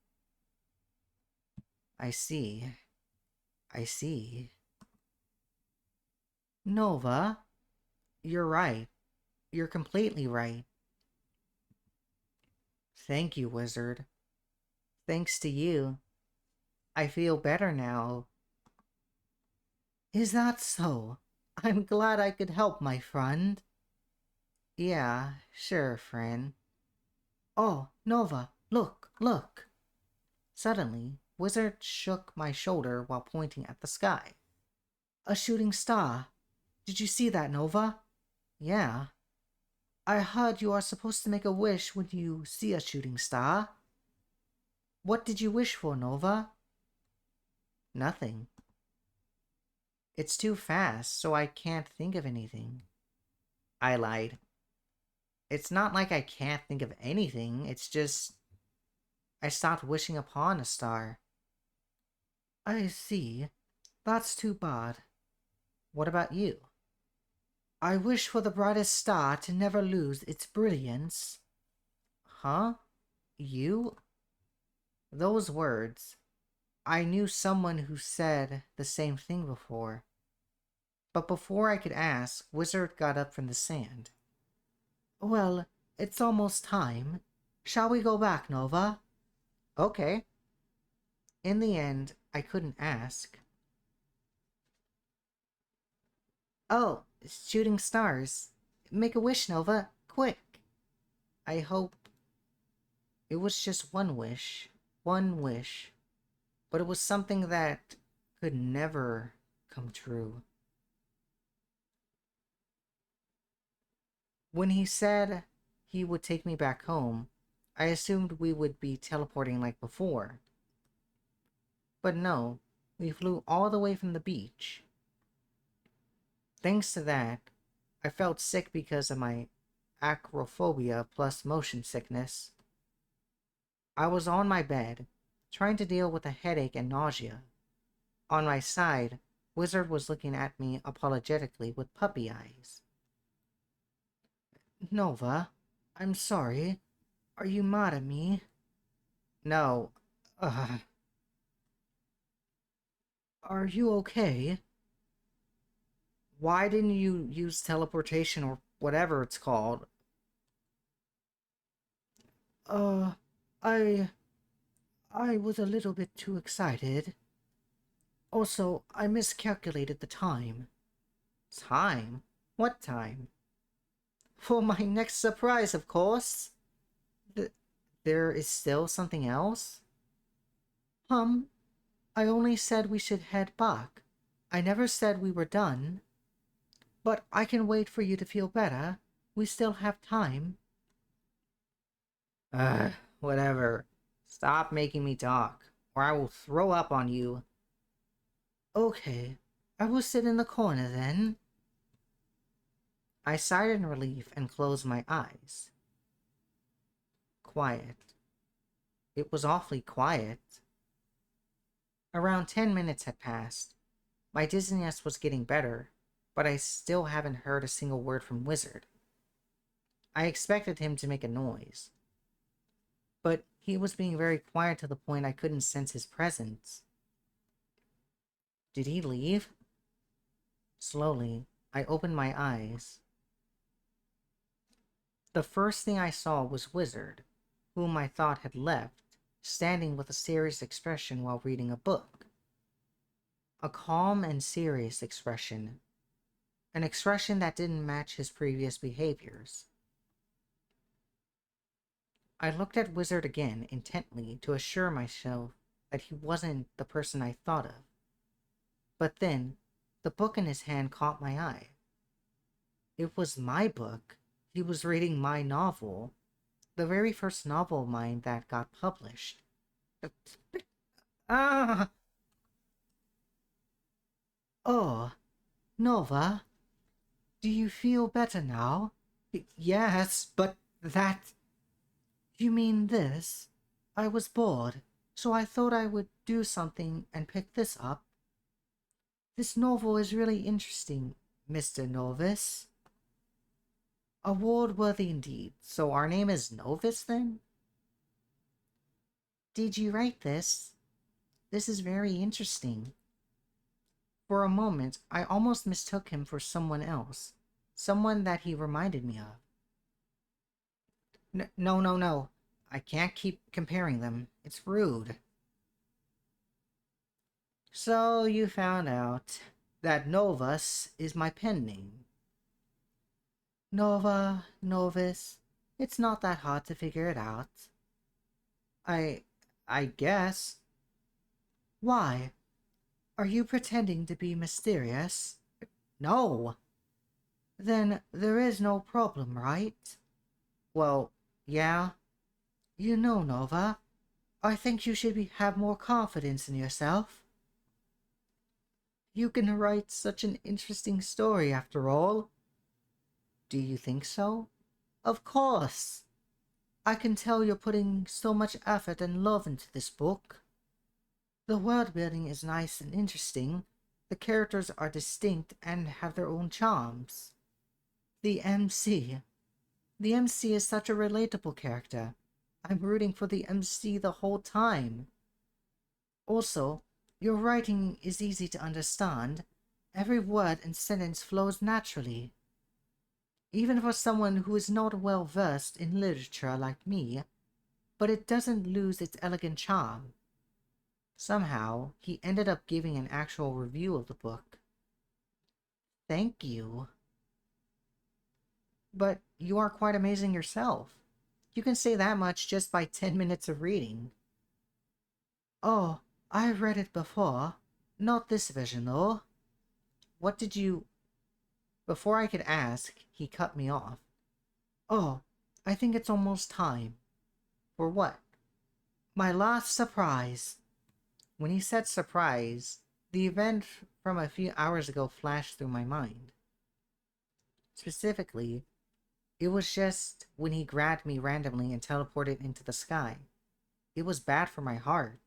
I see. I see. Nova, you're right. You're completely right. Thank you, Wizard. Thanks to you, I feel better now. Is that so? I'm glad I could help, my friend. Yeah, sure, friend. Oh, Nova, look, look. Suddenly, Wizard shook my shoulder while pointing at the sky. A shooting star. Did you see that, Nova? Yeah. I heard you are supposed to make a wish when you see a shooting star. What did you wish for, Nova? Nothing. It's too fast, so I can't think of anything. I lied. It's not like I can't think of anything, it's just I stopped wishing upon a star. I see. That's too bad. What about you? I wish for the brightest star to never lose its brilliance. Huh? You? Those words. I knew someone who said the same thing before. But before I could ask, Wizard got up from the sand. Well, it's almost time. Shall we go back, Nova? Okay. In the end, I couldn't ask. Oh, shooting stars. Make a wish, Nova. Quick. I hope it was just one wish. One wish. But it was something that could never come true. When he said he would take me back home, I assumed we would be teleporting like before. But no, we flew all the way from the beach. Thanks to that, I felt sick because of my acrophobia plus motion sickness. I was on my bed, trying to deal with a headache and nausea. On my side, Wizard was looking at me apologetically with puppy eyes. Nova, I'm sorry. Are you mad at me? No. Ugh. Are you okay? Why didn't you use teleportation or whatever it's called? Uh, I... I was a little bit too excited. Also, I miscalculated the time. Time? What time? For my next surprise, of course. There is still something else? Hum, I only said we should head back. I never said we were done. But I can wait for you to feel better. We still have time. Whatever. Stop making me talk, or I will throw up on you. Okay, I will sit in the corner then. I sighed in relief and closed my eyes. Quiet. It was awfully quiet. Around 10 minutes had passed. My dizziness was getting better, but I still haven't heard a single word from Wizard. I expected him to make a noise, but he was being very quiet to the point I couldn't sense his presence. Did he leave? Slowly, I opened my eyes. The first thing I saw was Wizard, whom I thought had left, standing with a serious expression while reading a book. A calm and serious expression. An expression that didn't match his previous behaviors. I looked at Wizard again intently to assure myself that he wasn't the person I thought of. But then, the book in his hand caught my eye. It was my book. He was reading my novel. The very first novel of mine that got published. Ah! Oh, Nova, do you feel better now? Yes, but that... You mean this? I was bored, so I thought I would do something and pick this up. This novel is really interesting, Mr. Novice. Award-worthy indeed. So our name is Novice, then? Did you write this? This is very interesting. For a moment, I almost mistook him for someone else. Someone that he reminded me of. No. I can't keep comparing them. It's rude. So you found out that Novus is my pen name. Nova, Novus. It's not that hard to figure it out. I... I guess. Why? Are you pretending to be mysterious? No. Then there is no problem, right? Well, yeah. You know, Nova, I think you should have more confidence in yourself. You can write such an interesting story, after all. Do you think so? Of course. I can tell you're putting so much effort and love into this book. The world building is nice and interesting. The characters are distinct and have their own charms. The MC. The MC is such a relatable character. I'm rooting for the MC the whole time. Also, your writing is easy to understand. Every word and sentence flows naturally. Even for someone who is not well versed in literature like me, but it doesn't lose its elegant charm. Somehow, he ended up giving an actual review of the book. Thank you. But you are quite amazing yourself. You can say that much just by 10 minutes of reading. Oh, I've read it before. Not this version, though. What did you... Before I could ask, he cut me off. Oh, I think it's almost time. For what? My last surprise. When he said surprise, the event from a few hours ago flashed through my mind. Specifically, it was just when he grabbed me randomly and teleported into the sky. It was bad for my heart.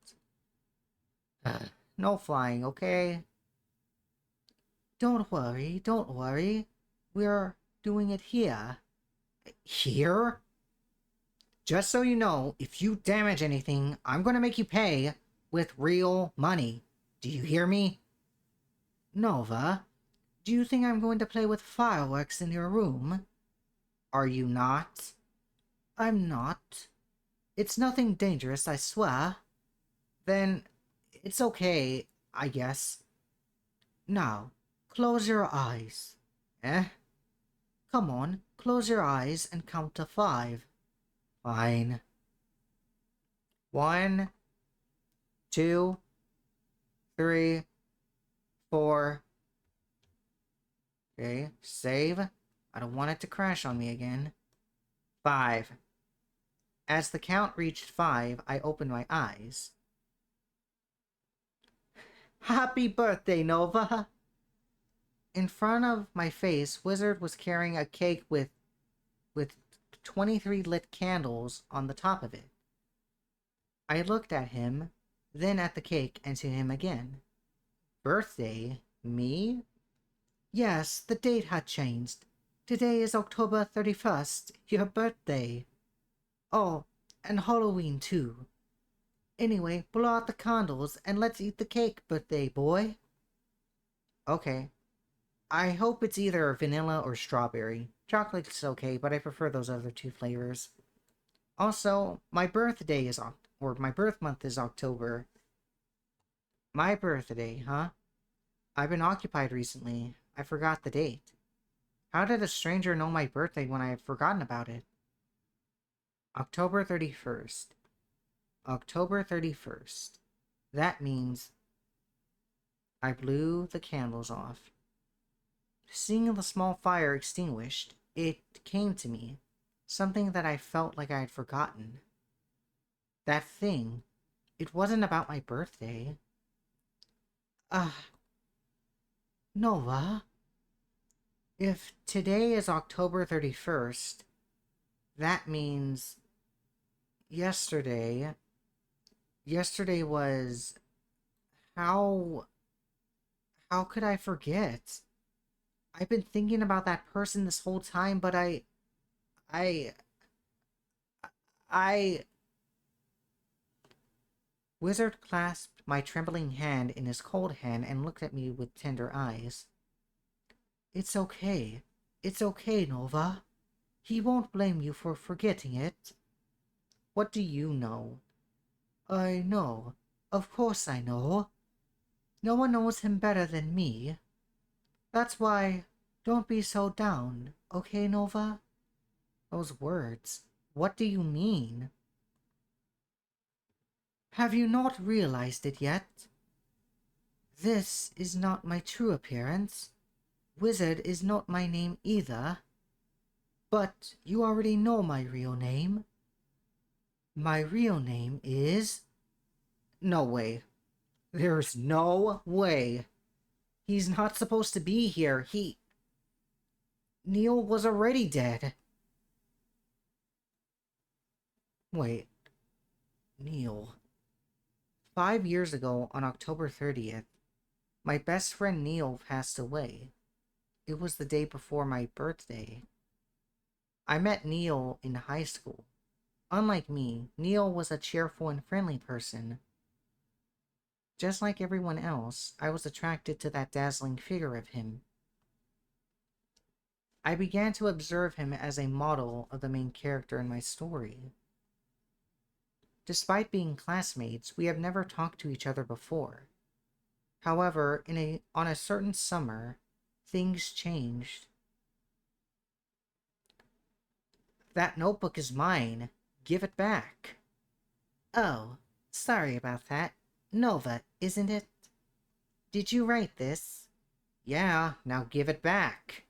No flying, okay? Don't worry, don't worry. We're doing it here. Here? Just so you know, if you damage anything, I'm gonna make you pay with real money. Do you hear me? Nova, do you think I'm going to play with fireworks in your room? Are you not? I'm not. It's nothing dangerous, I swear. Then, it's okay, I guess. Now, close your eyes. Eh? Come on, close your eyes and count to 5. Fine. 1, 2, 3, 4. Okay, save. I don't want it to crash on me again. 5. As the count reached 5, I opened my eyes. Happy birthday, Nova! In front of my face, Wizard was carrying a cake with 23 lit candles on the top of it. I looked at him, then at the cake, and to him again. Birthday? Me? Yes, the date had changed. Today is October 31st, your birthday. Oh, and Halloween too. Anyway, blow out the candles and let's eat the cake, birthday boy. Okay. I hope it's either vanilla or strawberry. Chocolate's okay, but I prefer those other two flavors. Also, my birthday is my birth month is October. My birthday, huh? I've been occupied recently. I forgot the date. How did a stranger know my birthday when I had forgotten about it? October 31st. October 31st. That means I blew the candles off. Seeing the small fire extinguished, it came to me. Something that I felt like I had forgotten. That thing. It wasn't about my birthday. Nova? If today is October 31st, that means yesterday was... How could I forget? I've been thinking about that person this whole time, but I... Wizard clasped my trembling hand in his cold hand and looked at me with tender eyes. It's okay. It's okay, Nova. He won't blame you for forgetting it. What do you know? I know. Of course I know. No one knows him better than me. That's why, don't be so down, okay, Nova? Those words. What do you mean? Have you not realized it yet? This is not my true appearance. Wizard is not my name either. But you already know my real name. My real name is... No way. There's no way. He's not supposed to be here. Neil was already dead. Wait. Neil. 5 years ago, on October 30th, my best friend Neil passed away. It was the day before my birthday. I met Neil in high school. Unlike me, Neil was a cheerful and friendly person. Just like everyone else, I was attracted to that dazzling figure of him. I began to observe him as a model of the main character in my story. Despite being classmates, we have never talked to each other before. However, on a certain summer, things changed. That notebook is mine. Give it back. Oh, sorry about that. Nova, isn't it? Did you write this? Yeah, now give it back.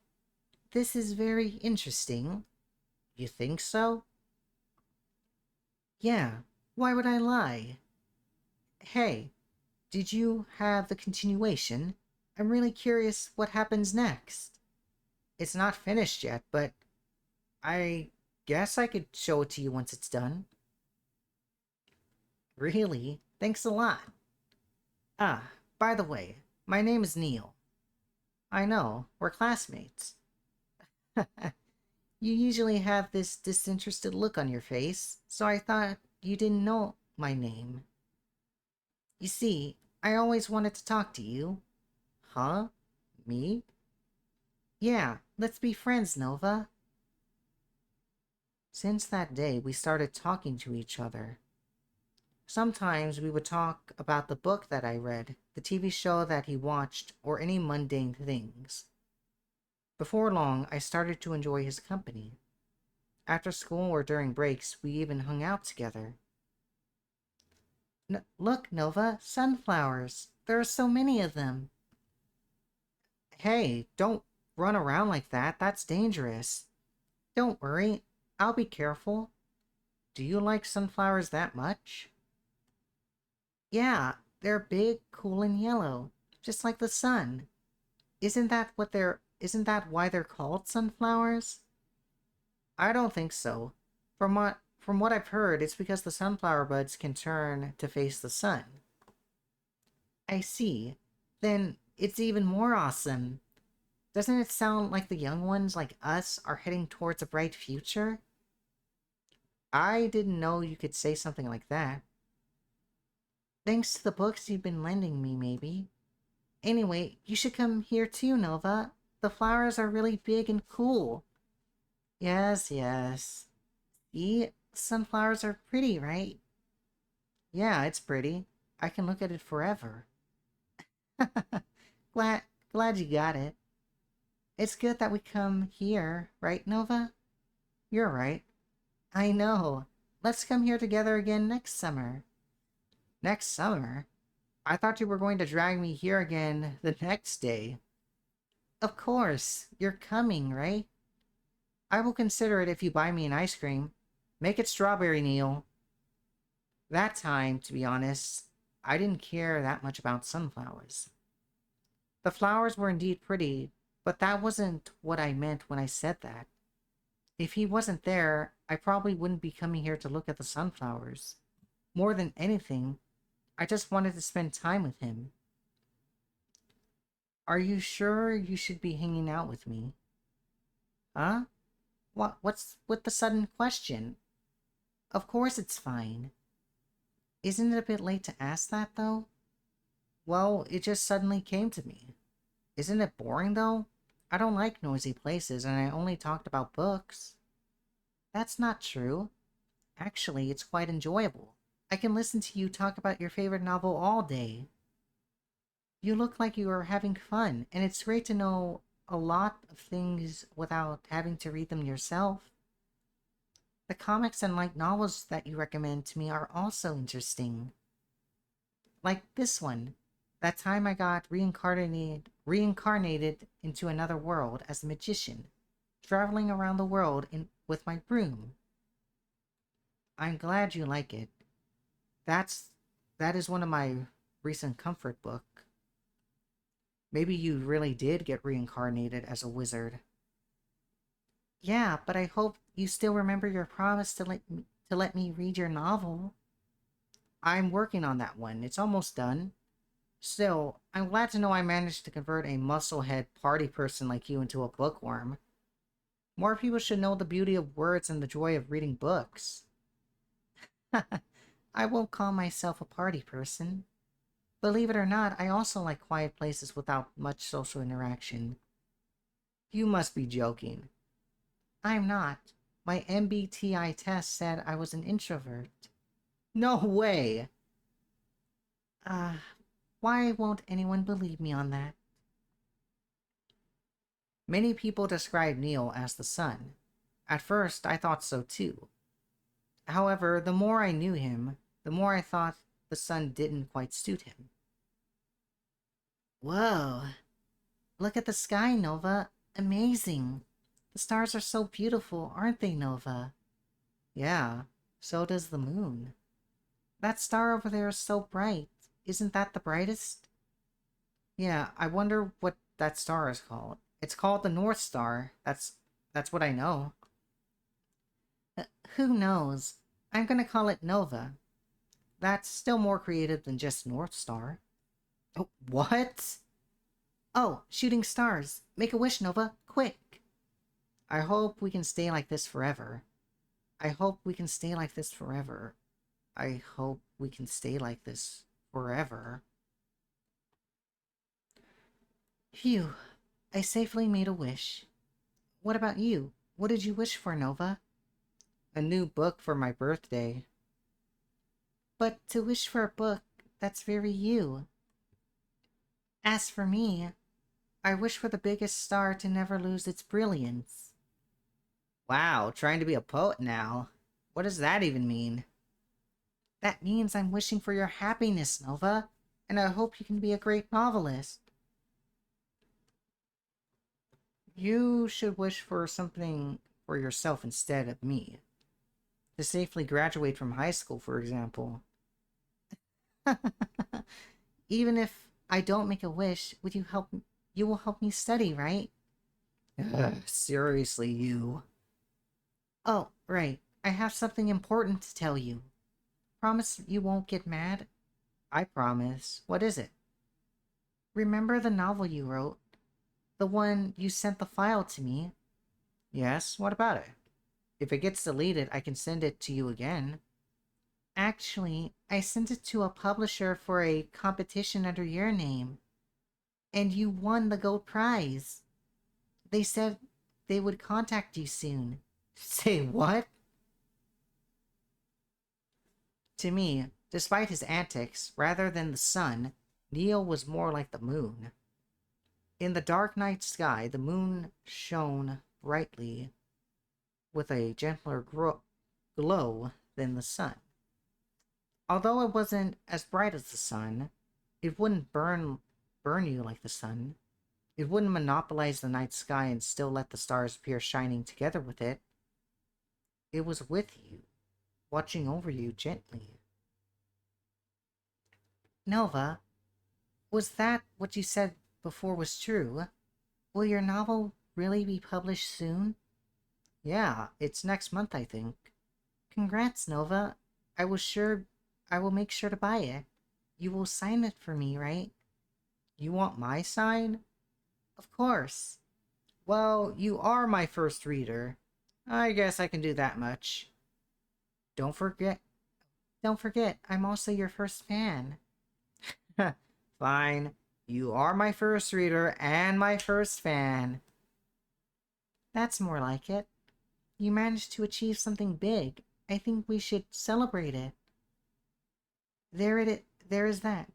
This is very interesting. You think so? Yeah, why would I lie? Hey, did you have the continuation? I'm really curious what happens next. It's not finished yet, but I guess I could show it to you once it's done. Really? Thanks a lot. Ah, by the way, my name is Neil. I know, we're classmates. You usually have this disinterested look on your face, so I thought you didn't know my name. You see, I always wanted to talk to you. Huh? Me? Yeah, let's be friends, Nova. Since that day, we started talking to each other. Sometimes we would talk about the book that I read, the TV show that he watched, or any mundane things. Before long, I started to enjoy his company. After school or during breaks, we even hung out together. Look, Nova, sunflowers. There are so many of them. Hey, don't run around like that. That's dangerous. Don't worry. I'll be careful. Do you like sunflowers that much? Yeah, they're big, cool, and yellow, just like the sun. Isn't that why they're called sunflowers? I don't think so. From what I've heard, it's because the sunflower buds can turn to face the sun. I see. Then it's even more awesome. Doesn't it sound like the young ones like us are heading towards a bright future? I didn't know you could say something like that. Thanks to the books you've been lending me, maybe. Anyway, you should come here too, Nova. The flowers are really big and cool. Yes, yes. See, sunflowers are pretty, right? Yeah, it's pretty. I can look at it forever. glad glad you got it. It's good that we come here, right, Nova? You're right. I know. Let's come here together again next summer. Next summer? I thought you were going to drag me here again the next day. Of course. You're coming, right? I will consider it if you buy me an ice cream. Make it strawberry, Neil. That time, to be honest, I didn't care that much about sunflowers. The flowers were indeed pretty, but that wasn't what I meant when I said that. If he wasn't there, I probably wouldn't be coming here to look at the sunflowers. More than anything, I just wanted to spend time with him. Are you sure you should be hanging out with me? Huh? What's with the sudden question? Of course it's fine. Isn't it a bit late to ask that, though? Well, it just suddenly came to me. Isn't it boring, though? I don't like noisy places, and I only talked about books. That's not true. Actually, it's quite enjoyable. I can listen to you talk about your favorite novel all day. You look like you are having fun, and it's great to know a lot of things without having to read them yourself. The comics and light novels that you recommend to me are also interesting. Like this one. That time I got reincarnated into another world as a magician, traveling around the world with my broom. I'm glad you like it. That's that is one of my recent comfort book. Maybe you really did get reincarnated as a wizard. Yeah, but I hope you still remember your promise to let me read your novel. I'm working on that one. It's almost done. Still, I'm glad to know I managed to convert a musclehead party person like you into a bookworm. More people should know the beauty of words and the joy of reading books. I won't call myself a party person. Believe it or not, I also like quiet places without much social interaction. You must be joking. I'm not. My MBTI test said I was an introvert. No way! Uh, why won't anyone believe me on that? Many people describe Neil as the sun. At first, I thought so too. However, the more I knew him, the more I thought the sun didn't quite suit him. Whoa, look at the sky, Nova. Amazing. The stars are so beautiful, aren't they, Nova? Yeah, so does the moon. That star over there is so bright. Isn't that the brightest? Yeah, I wonder what that star is called. It's called the North Star. That's what I know. Uh, who knows? I'm gonna call it Nova. That's still more creative than just North Star. Oh, what? Oh, shooting stars. Make a wish, Nova. Quick. I hope we can stay like this forever. I hope we can stay like this forever. I hope we can stay like this forever. Phew. I safely made a wish. What about you? What did you wish for, Nova? A new book for my birthday. But to wish for a book, that's very you. As for me, I wish for the biggest star to never lose its brilliance. Wow, trying to be a poet now. What does that even mean? That means I'm wishing for your happiness, Nova, and I hope you can be a great novelist. You should wish for something for yourself instead of me. To safely graduate from high school, for example. Even if I don't make a wish, would you help? You will help me study, right? Seriously, you. Oh, right. I have something important to tell you. Promise you won't get mad? I promise. What is it? Remember the novel you wrote? The one you sent the file to me? Yes, what about it? If it gets deleted, I can send it to you again. Actually, I sent it to a publisher for a competition under your name, and you won the gold prize. They said they would contact you soon. Say what? To me, despite his antics, rather than the sun, Neil was more like the moon. In the dark night sky, the moon shone brightly with a gentler glow than the sun. Although it wasn't as bright as the sun, it wouldn't burn you like the sun. It wouldn't monopolize the night sky and still let the stars appear shining together with it. It was with you, watching over you gently. Nova, was that what you said before was true? Will your novel really be published soon? Yeah, it's next month, I think. Congrats, Nova. I will make sure to buy it. You will sign it for me, right? You want my sign? Of course. Well, you are my first reader. I guess I can do that much. Don't forget, don't forget, I'm also your first fan. Fine. You are my first reader and my first fan. That's more like it. You managed to achieve something big. I think we should celebrate it. There is that.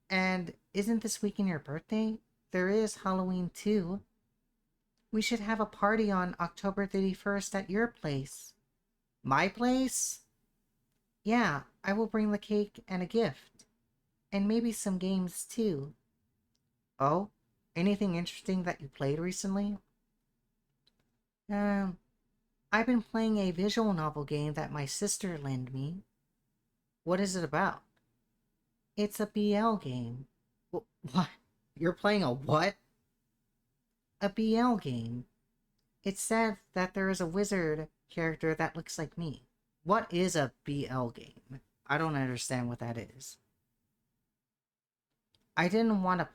And isn't this weekend your birthday? There is Halloween too. We should have a party on October 31st at your place. My place? Yeah, I will bring the cake and a gift. And maybe some games too. Oh? Anything interesting that you played recently? Um, I've been playing a visual novel game that my sister lent me. What is it about? It's a BL game. What? You're playing a what? A BL game. It said that there is a wizard character that looks like me. What is a BL game? I don't understand what that is. I didn't want to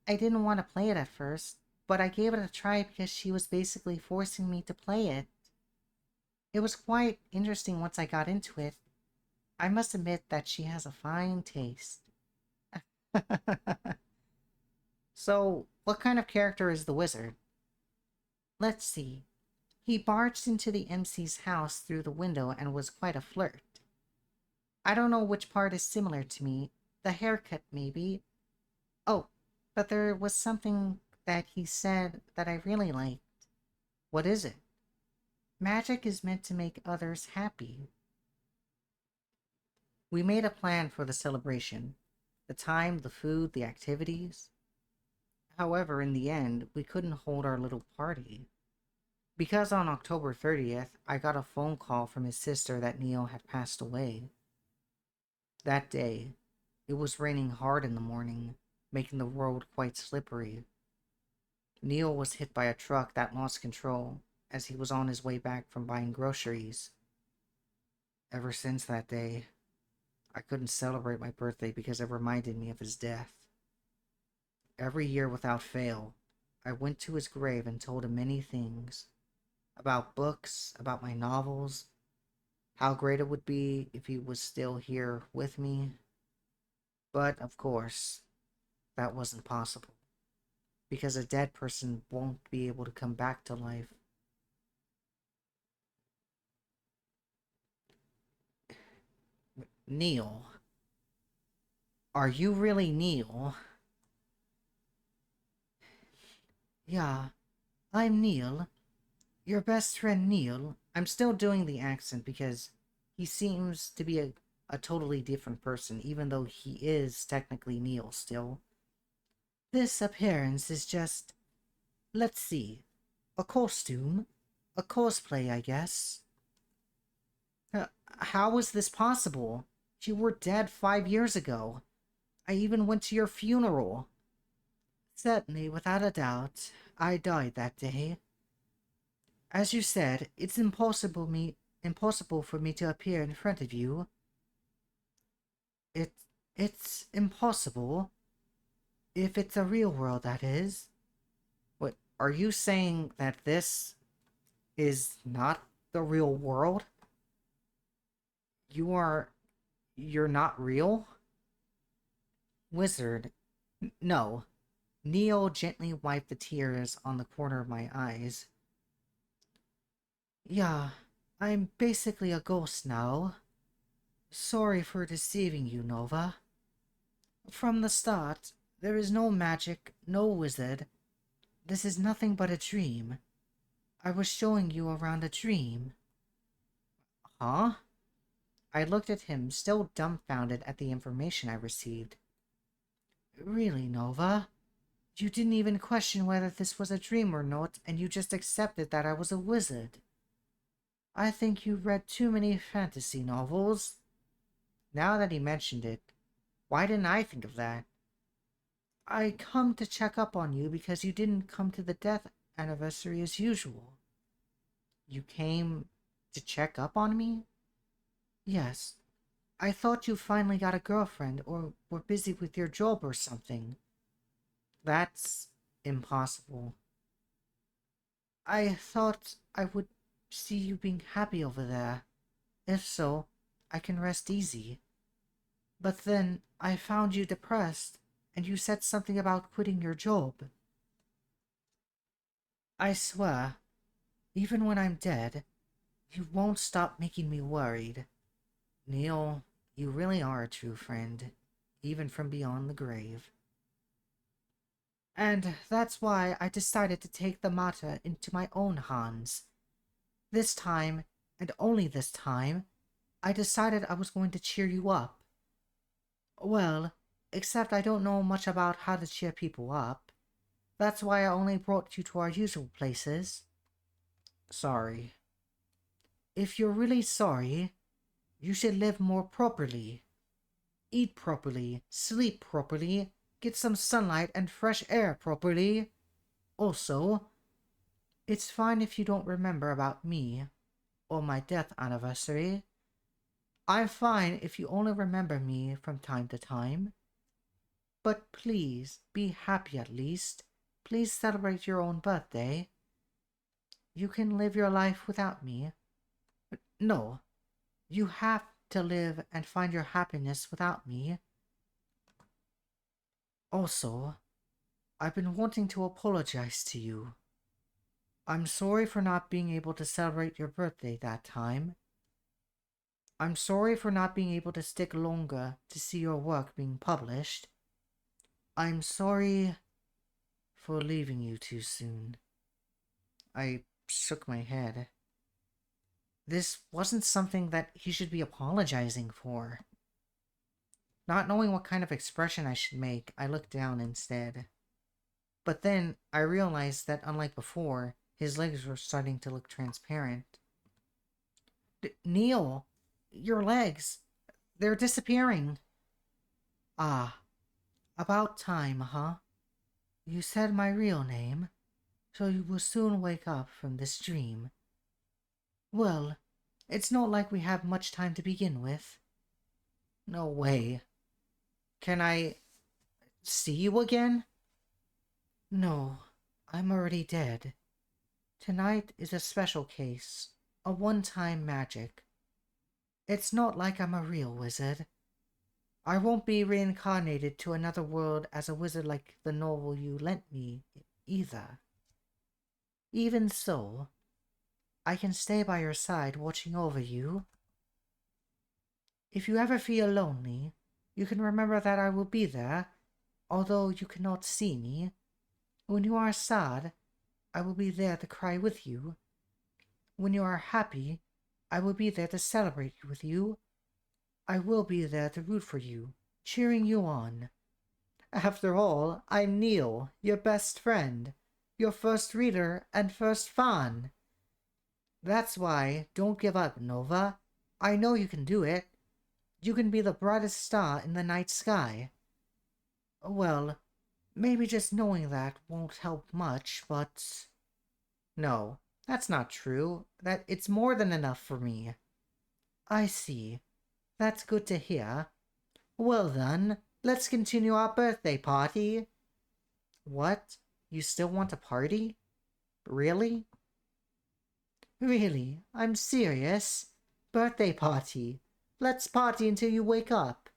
I didn't want to play it at first, but I gave it a try because she was basically forcing me to play it. It was quite interesting once I got into it. I must admit that she has a fine taste. So, what kind of character is the wizard? Let's see. He barged into the MC's house through the window and was quite a flirt. I don't know which part is similar to me. The haircut, maybe. Oh, but there was something that he said that I really liked. What is it? Magic is meant to make others happy. We made a plan for the celebration: the time, the food, the activities. However, in the end, we couldn't hold our little party. Because on October 30th, I got a phone call from his sister that Neil had passed away. That day, it was raining hard in the morning, making the road quite slippery. Neil was hit by a truck that lost control as he was on his way back from buying groceries. Ever since that day, I couldn't celebrate my birthday because it reminded me of his death. Every year without fail, I went to his grave and told him many things about books, about my novels, how great it would be if he was still here with me. But, of course, that wasn't possible, because a dead person won't be able to come back to life. Neil. Are you really Neil? Yeah, I'm Neil. Your best friend Neil. I'm still doing the accent because he seems to be a totally different person, even though he is technically Neil still. This appearance is just, let's see, a costume? A cosplay, I guess. How is this possible? You were dead 5 years ago. I even went to your funeral. Certainly, without a doubt, I died that day. As you said, it's impossible for me to appear in front of you. It it's impossible. If it's a real world, that is. What, are you saying that this is not the real world? You are you're not real? Wizard. No. Neo gently wiped the tears on the corner of my eyes. Yeah, I'm basically a ghost now. Sorry for deceiving you, Nova. From the start, there is no magic, no wizard. This is nothing but a dream. I was showing you around a dream. Huh? I looked at him, still dumbfounded at the information I received. Really, Nova? You didn't even question whether this was a dream or not, and you just accepted that I was a wizard. I think you read too many fantasy novels. Now that he mentioned it, why didn't I think of that? I come to check up on you because you didn't come to the death anniversary as usual. You came to check up on me? Yes. I thought you finally got a girlfriend or were busy with your job or something. That's impossible. I thought I would see you being happy over there. If so, I can rest easy. But then I found you depressed, and you said something about quitting your job. I swear, even when I'm dead, you won't stop making me worried. Neil, you really are a true friend, even from beyond the grave. And that's why I decided to take the matter into my own hands. This time, and only this time, I decided I was going to cheer you up. Well, except I don't know much about how to cheer people up. That's why I only brought you to our usual places. Sorry. If you're really sorry, you should live more properly. Eat properly, sleep properly, get some sunlight and fresh air properly. Also, it's fine if you don't remember about me or my death anniversary. I'm fine if you only remember me from time to time. But please, be happy at least. Please celebrate your own birthday. You can live your life without me. No, you have to live and find your happiness without me. Also, I've been wanting to apologize to you. I'm sorry for not being able to celebrate your birthday that time. I'm sorry for not being able to stick longer to see your work being published. I'm sorry for leaving you too soon. I shook my head. This wasn't something that he should be apologizing for. Not knowing what kind of expression I should make, I looked down instead. But then I realized that unlike before, his legs were starting to look transparent. Neil, your legs, they're disappearing. Ah, about time, huh? You said my real name, so you will soon wake up from this dream. Well, it's not like we have much time to begin with. No way. Can I see you again? No, I'm already dead. Tonight is a special case, a one-time magic. It's not like I'm a real wizard. I won't be reincarnated to another world as a wizard like the novel you lent me, either. Even so, I can stay by your side watching over you. If you ever feel lonely, you can remember that I will be there, although you cannot see me. When you are sad, I will be there to cry with you. When you are happy, I will be there to celebrate with you. I will be there to root for you, cheering you on. After all, I'm Neil, your best friend, your first reader and first fan. That's why, don't give up, Nova. I know you can do it. You can be the brightest star in the night sky. Well, maybe just knowing that won't help much, but... No, that's not true. That it's more than enough for me. I see. That's good to hear. Well then, let's continue our birthday party. What? You still want a party? Really? Really, I'm serious. Birthday party. Let's party until you wake up.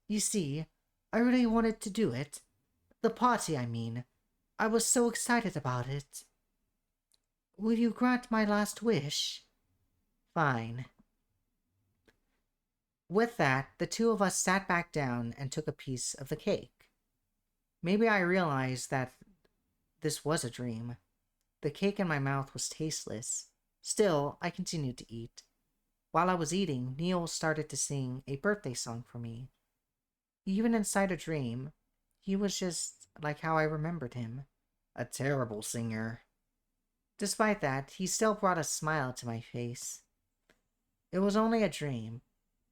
You see, I really wanted to do it. The party, I mean. I was so excited about it. Will you grant my last wish? Fine. With that, the two of us sat back down and took a piece of the cake. Maybe I realized that this was a dream. The cake in my mouth was tasteless. Still, I continued to eat. While I was eating, Neil started to sing a birthday song for me. Even inside a dream, he was just like how I remembered him. A terrible singer. Despite that, he still brought a smile to my face. It was only a dream,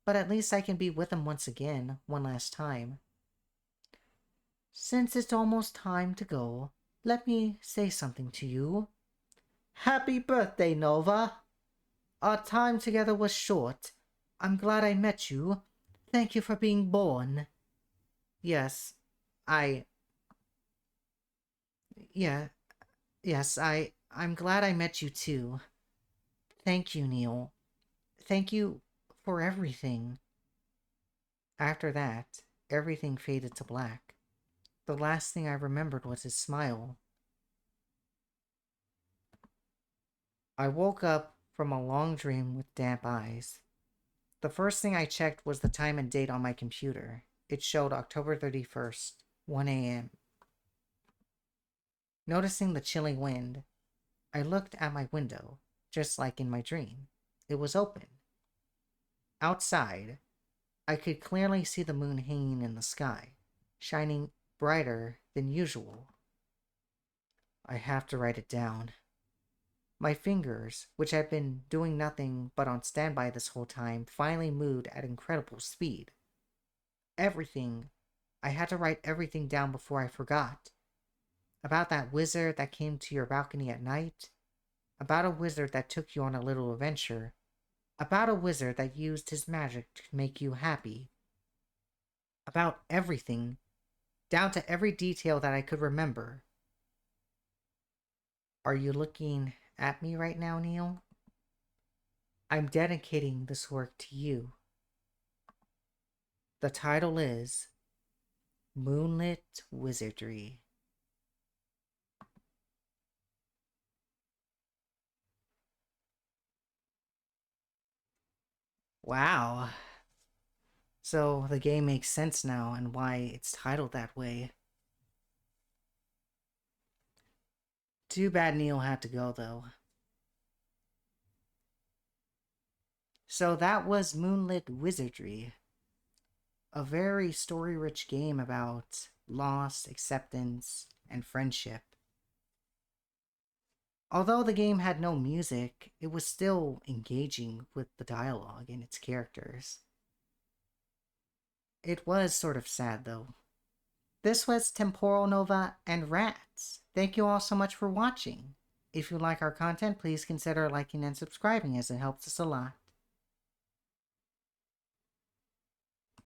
but at least I can be with him once again, one last time. Since it's almost time to go, let me say something to you. Happy birthday, Nova! Our time together was short. I'm glad I met you. Thank you for being born. Yes, I... Yeah, yes, I'm glad I met you too. Thank you, Neil. Thank you for everything. After that, everything faded to black. The last thing I remembered was his smile. I woke up from a long dream with damp eyes. The first thing I checked was the time and date on my computer. It showed October 31st, 1 a.m. Noticing the chilly wind, I looked at my window, just like in my dream. It was open. Outside, I could clearly see the moon hanging in the sky, shining brighter than usual. I have to write it down. My fingers, which had been doing nothing but on standby this whole time, finally moved at incredible speed. Everything. I had to write everything down before I forgot. About that wizard that came to your balcony at night. About a wizard that took you on a little adventure. About a wizard that used his magic to make you happy. About everything, down to every detail that I could remember. Are you looking at me right now, Neil? I'm dedicating this work to you. The title is Moonlit Wizardry. Wow. So the game makes sense now and why it's titled that way. Too bad Neil had to go, though. So that was Moonlit Wizardry, a very story-rich game about loss, acceptance, and friendship. Although the game had no music, it was still engaging with the dialogue and its characters. It was sort of sad, though. This was Temporal Nova and Rats. Thank you all so much for watching. If you like our content, please consider liking and subscribing as it helps us a lot.